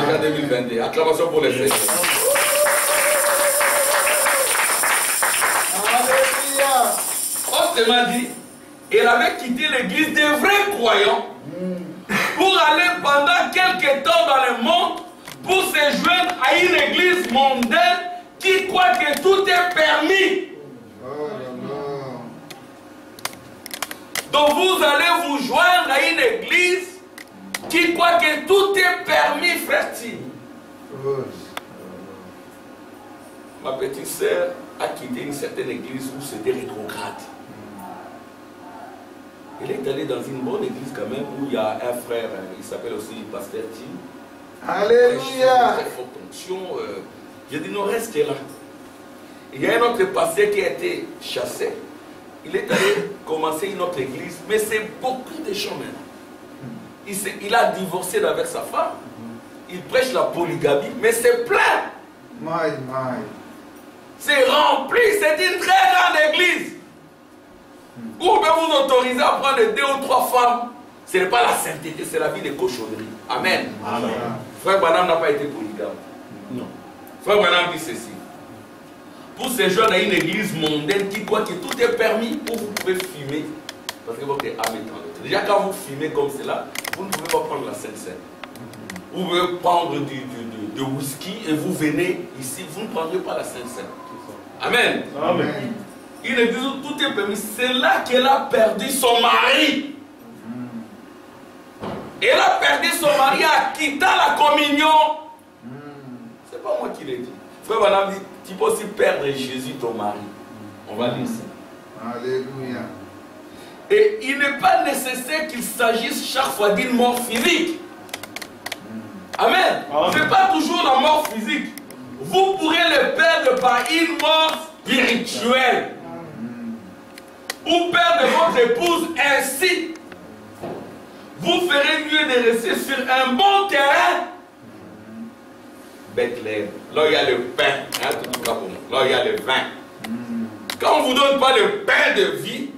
Speaker 1: Déjà 2022. Acclamation pour les Seigneurs. Autrement dit, il avait quitté l'église des vrais croyants pour aller pendant quelques temps dans le monde pour se joindre à une église mondaine qui croit que tout est permis. Donc vous allez vous joindre à une église qui croit que tout est permis, frère-t-il. Ma petite sœur a quitté une certaine église où c'était rétrograde. Elle est allée dans une bonne église quand même où il y a un frère, il s'appelle aussi Pasteur Tim.
Speaker 3: Alléluia.
Speaker 1: Très forte onction. J'ai dit non, restez là. Il y a un autre pasteur qui a été chassé. Il est allé commencer une autre église, mais c'est beaucoup de gens maintenant. Il a divorcé avec sa femme. Il prêche la polygamie, mais c'est plein. C'est rempli, c'est une très grande église. Vous pouvez vous autoriser à prendre 2 ou 3 femmes. Ce n'est pas la sainteté, c'est la vie de cochonnerie. Amen. Amen. Frère Branham n'a pas été polygame. Non. Frère Branham dit ceci. Pour ces jeunes à une église mondaine qui croit que tout est permis, où vous pouvez fumer, parce que votre âme est en l'autre. Déjà quand vous fumez comme cela, vous ne pouvez pas prendre la Sainte Seine. Vous pouvez prendre du whisky et vous venez ici, vous ne prendrez pas la Sainte Seine. Amen.
Speaker 3: Amen.
Speaker 1: Une église où tout est permis. C'est là qu'elle a perdu son mari. Elle a perdu son mari en quittant la communion. C'est pas moi qui l'ai dit. Frère Madame dit, tu peux aussi perdre Jésus, ton mari. On va lire ça.
Speaker 3: Alléluia.
Speaker 1: Et il n'est pas nécessaire qu'il s'agisse chaque fois d'une mort physique. Amen. Ce n'est pas toujours la mort physique. Vous pourrez le perdre par une mort spirituelle. Ou perdre votre épouse ainsi. Vous ferez mieux de rester sur un bon terrain. Bethléem, là il y a le pain, hein, tout cas pour moi. Là il y a le vin. Quand on ne vous donne pas le pain de vie,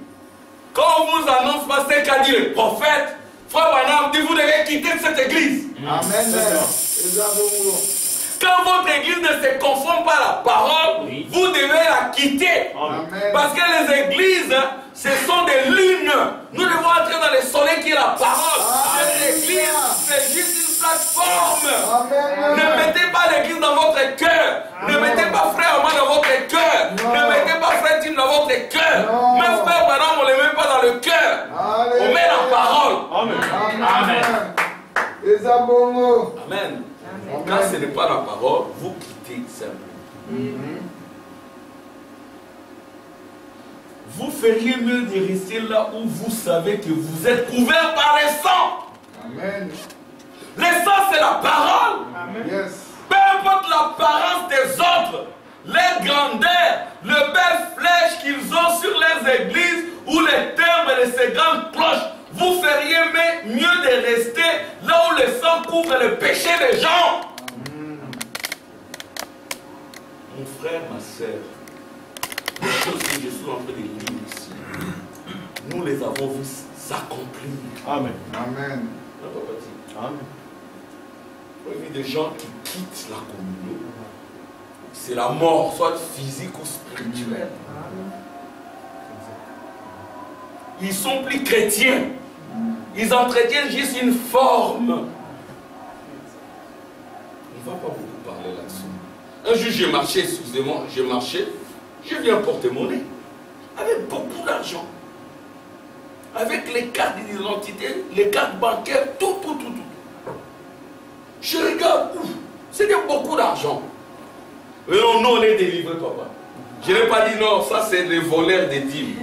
Speaker 1: quand on ne vous annonce pas ce qu'a dit le prophète, frère Branham dit vous devez quitter cette église.
Speaker 3: Amen.
Speaker 1: Quand votre église ne se conforme pas à la parole, vous devez la quitter.
Speaker 3: Amen.
Speaker 1: Parce que les églises, ce sont des lunes. Nous devons entrer dans le soleil qui est la parole. Cette église, c'est juste une plateforme.
Speaker 3: Amen.
Speaker 1: Ne mettez pas l'église dans votre cœur. Ne mettez pas frère Omar dans votre cœur. Ne mettez pas frère Tim dans votre cœur. Même frère Branham, on ne les met pas dans le cœur. On met la parole.
Speaker 3: Amen.
Speaker 1: Amen. Quand ce n'est pas la parole, vous quittez simplement. Vous feriez mieux de rester là où vous savez que vous êtes couvert par le sang.
Speaker 3: Amen.
Speaker 1: Le sang, c'est la parole.
Speaker 3: Yes.
Speaker 1: Peu importe l'apparence des autres, leur grandeur, le belles flèches qu'ils ont sur leurs églises ou les timbres de ces grandes cloches, vous feriez mieux de rester là où le sang couvre le péché des gens. Mon frère, ma soeur, les choses que je suis en train de lire ici, nous les avons vues s'accomplir.
Speaker 2: Amen.
Speaker 3: Amen.
Speaker 2: Amen.
Speaker 1: Il y a des gens qui quittent la communion. C'est la mort, soit physique ou spirituelle. Ils sont plus chrétiens. Ils entretiennent juste une forme. On ne va pas beaucoup parler là-dessus. Un jour, j'ai marché, excusez-moi, j'ai marché, j'ai vu un porte-monnaie avec beaucoup d'argent. Avec les cartes d'identité, les cartes bancaires, tout. Je regarde, c'était beaucoup d'argent. Et non, on est délivré, papa. Je n'ai pas dit non, ça c'est les voleurs des dîmes.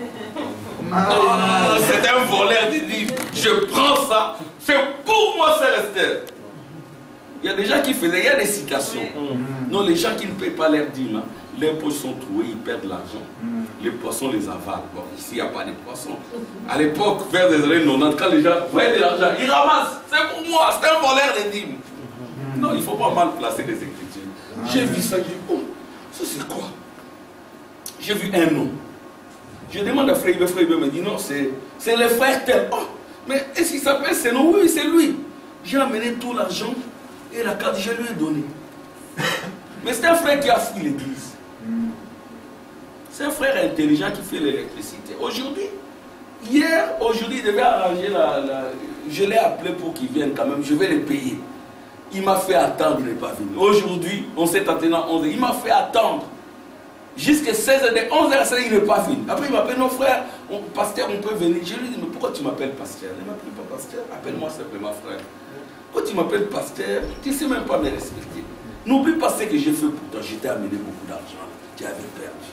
Speaker 1: Non, c'est un voleur des dîmes. Je prends ça, c'est pour moi, c'est Esther. Il y a des gens qui faisaient, il y a des citations. Non, les gens qui ne paient pas leurs dîmes, leurs poches sont trouées, ils perdent l'argent. Les poissons les avalent. Bon, ici, il n'y a pas de poissons. À l'époque, vers les années 90, quand les gens voyaient de l'argent, ils ramassent. C'est pour moi, c'est un voleur des dîmes. Non, il ne faut pas mal placer les écritures. J'ai vu ça, j'ai dit, oh, ça c'est quoi? J'ai vu un nom. Je demande à Frère Ibe me dit, non, c'est le frère tel. Oh, mais est-ce qu'il s'appelle ce nom? Oui, c'est lui. J'ai amené tout l'argent et la carte, je lui ai donné. Mais c'est un frère qui a fui l'église. C'est un frère intelligent qui fait l'électricité. Aujourd'hui, aujourd'hui, il devait arranger je l'ai appelé pour qu'il vienne quand même. Je vais le payer. Il m'a fait attendre, il n'est pas venu. Aujourd'hui, on s'est attendu à 11h. Il m'a fait attendre. Jusqu'à 16h, de 11h à 16h, il n'est pas venu. Après, il m'appelle, non frère, pasteur, on peut venir. Je lui dis, mais pourquoi tu m'appelles pasteur? Il ne m'appelle pas pasteur, appelle-moi simplement frère. Pourquoi tu m'appelles pasteur? Tu ne sais même pas me respecter. N'oublie pas ce que j'ai fait pour toi. Je t'ai amené beaucoup d'argent. Tu avais perdu.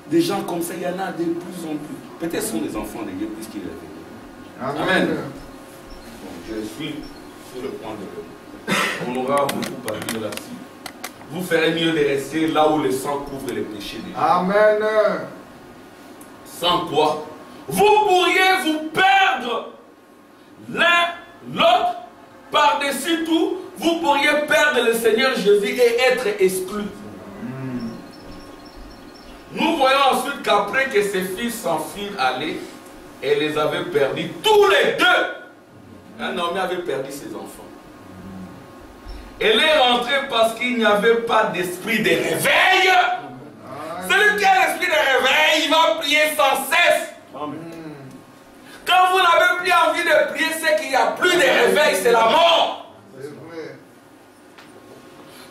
Speaker 1: Des gens comme ça, il y en a de plus en plus. Peut-être ce sont les enfants de Dieu puisqu'il est venu. Amen. Bon, je suis sur le point de on aura beaucoup à dire là-dessus. Vous ferez mieux de rester là où le sang couvre les péchés des gens.
Speaker 3: Amen.
Speaker 1: Sans quoi, vous pourriez vous perdre l'un l'autre. Par-dessus tout, vous pourriez perdre le Seigneur Jésus et être exclu. Nous voyons ensuite qu'après que ses fils s'enfuirent aller, elle les avait perdus tous les deux. Un homme avait perdu ses enfants. Elle est rentrée parce qu'il n'y avait pas d'esprit de réveil. Celui qui a l'esprit de réveil, il va prier sans cesse. Amen. Quand vous n'avez plus envie de prier, c'est qu'il n'y a plus de réveil, c'est la mort.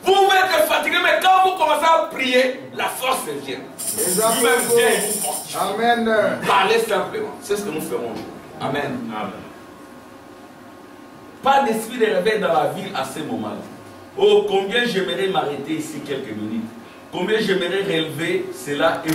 Speaker 1: Vous pouvez être fatigué, mais quand vous commencez à prier, la force vient. Vous-même vient et vous fortifie.
Speaker 3: Amen.
Speaker 1: Parlez simplement. C'est ce que nous ferons aujourd'hui. Amen. Amen. Pas d'esprit de réveil dans la ville à ce moment-là. Oh, combien j'aimerais m'arrêter ici quelques minutes. Combien j'aimerais relever cela et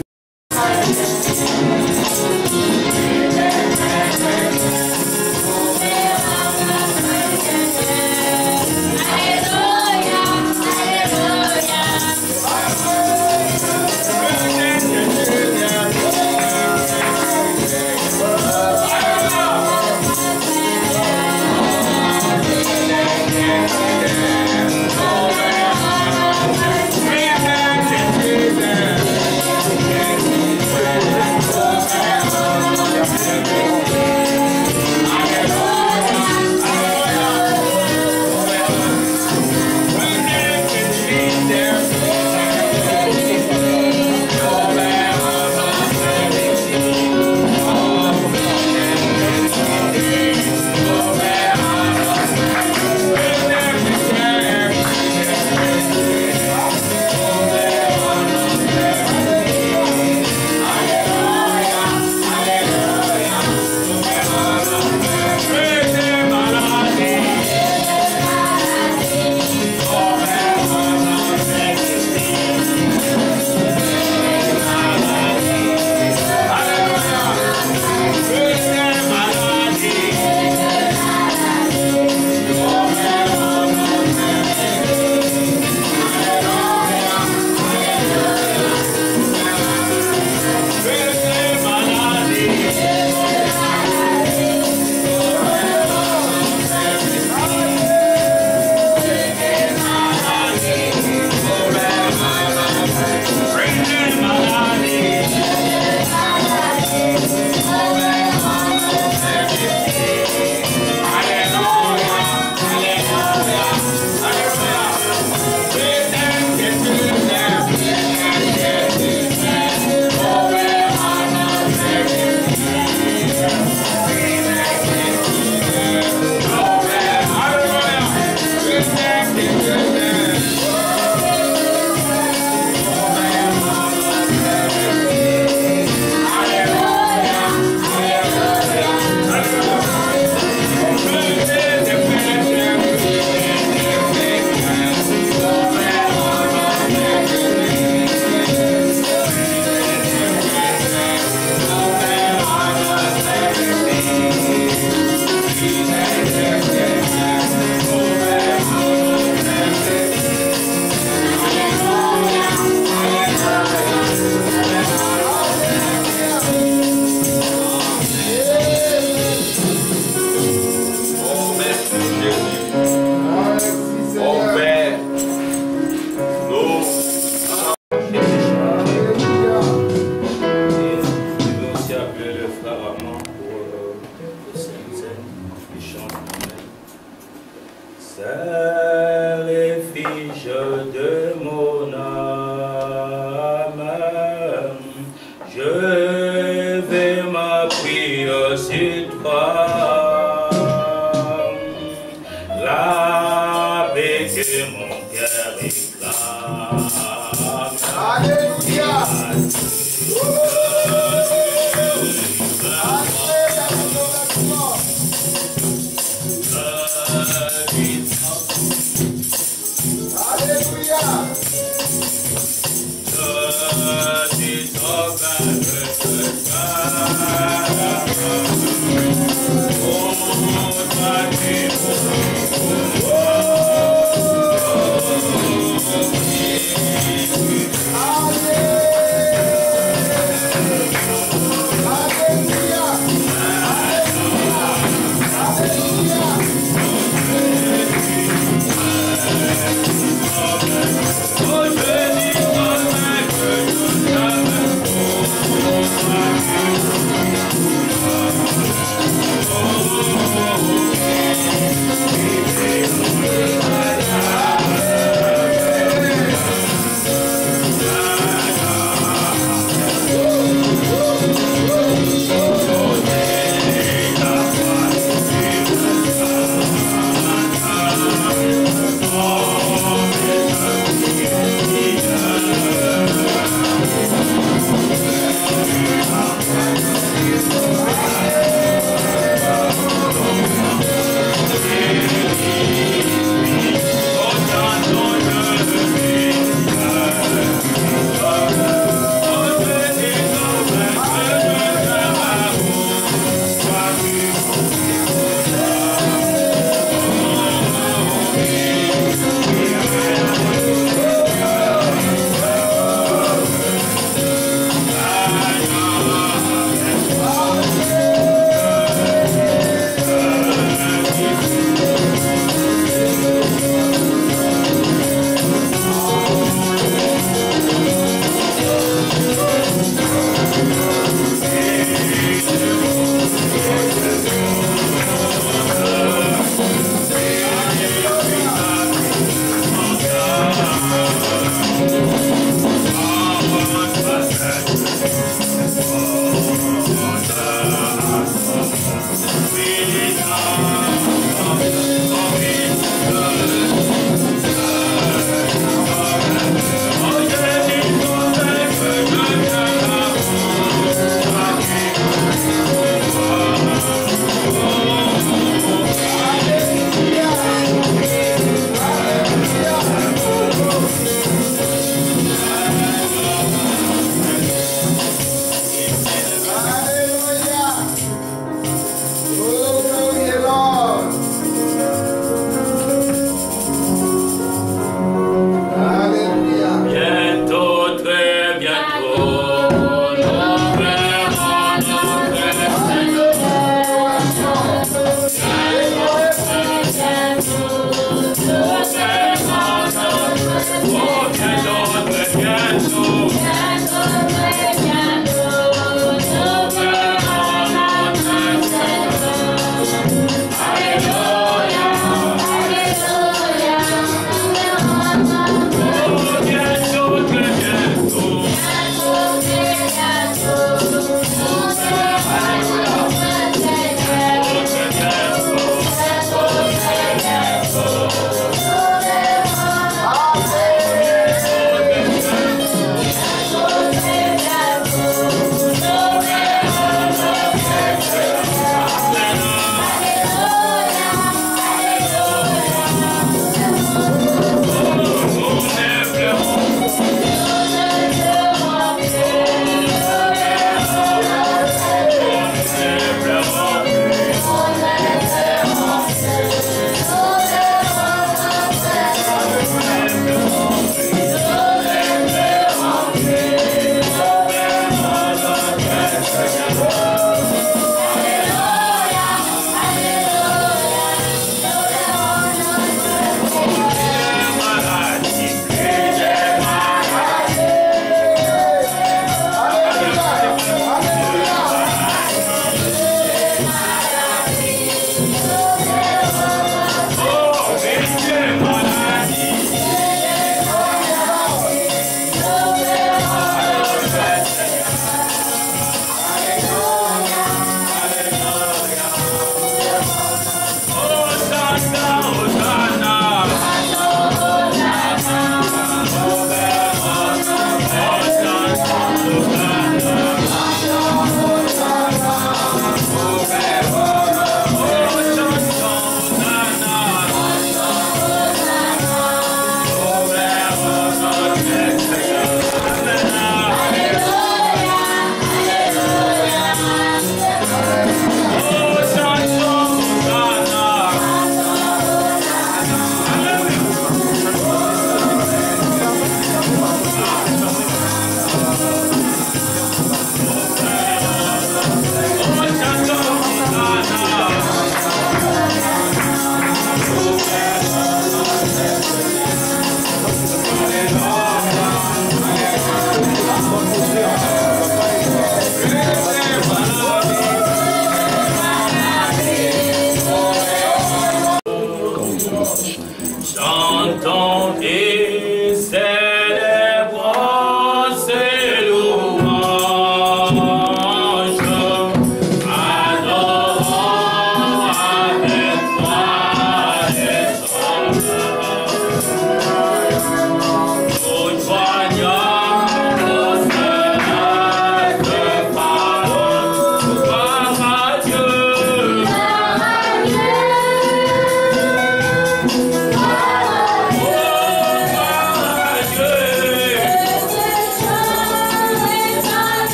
Speaker 4: Je vais m'appuyer sur toi. La paix que mon cœur réclame.
Speaker 3: Alléluia. Alléluia.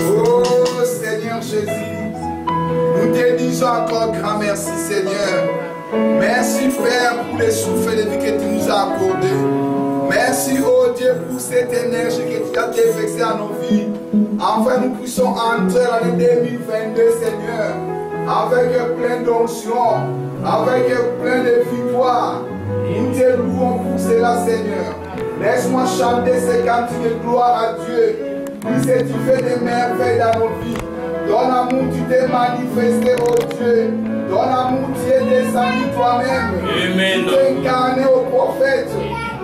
Speaker 3: Oh Seigneur Jésus, nous te disons encore grand merci Seigneur. Merci Père pour les souffles de vie que tu nous as accordés. Merci oh Dieu pour cette énergie que tu as déversée à nos vies. Enfin nous puissions entrer dans l'année 2022 Seigneur, avec plein d'onction, avec plein de victoire. Nous te louons pour cela Seigneur. Laisse-moi chanter ces cantiques de gloire à Dieu. Puisque tu fais des merveilles dans nos vies. Ton amour, tu t'es manifesté, oh Dieu. Ton amour, tu es descendu toi-même. Tu t'es incarné au prophète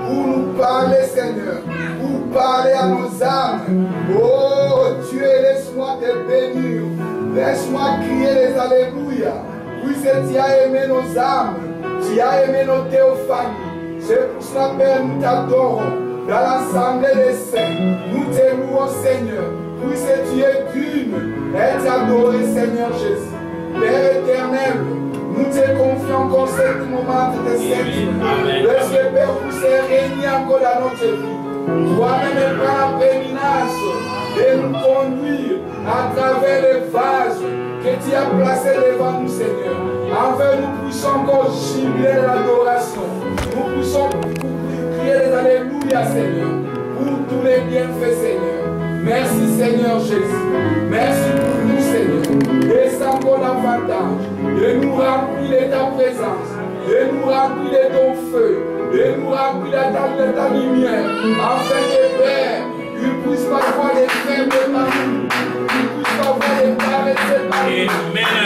Speaker 3: pour nous parler, Seigneur. Pour parler à nos âmes. Oh Dieu, laisse-moi te bénir. Laisse-moi crier les alléluia. Puisque tu as aimé nos âmes. Tu as aimé nos théophanies. C'est pour cela, Père, nous t'adorons. Dans l'assemblée des saints, nous te louons, Seigneur, puisque tu es digne et adoré, Seigneur Jésus. Père éternel, nous te confions encore ce moment de tes saints. Laisse le Père puisse régner encore dans notre vie. Toi-même, prends la prééminence et nous conduire à travers les vases que tu as placés devant nous, Seigneur. Enfin, nous puissions encore jubiler l'adoration. Nous puissions crier les alléluia, Seigneur, pour tous les bienfaits, Seigneur. Merci, Seigneur Jésus. Merci pour nous, Seigneur. Descends encore davantage. Et nous remplis de ta présence. Et nous remplis de ton feu. Et nous remplis de ta lumière. Afin que, Père, il puisse pas voir les faibles par nous. Il puisse pas voir les paresses par nous.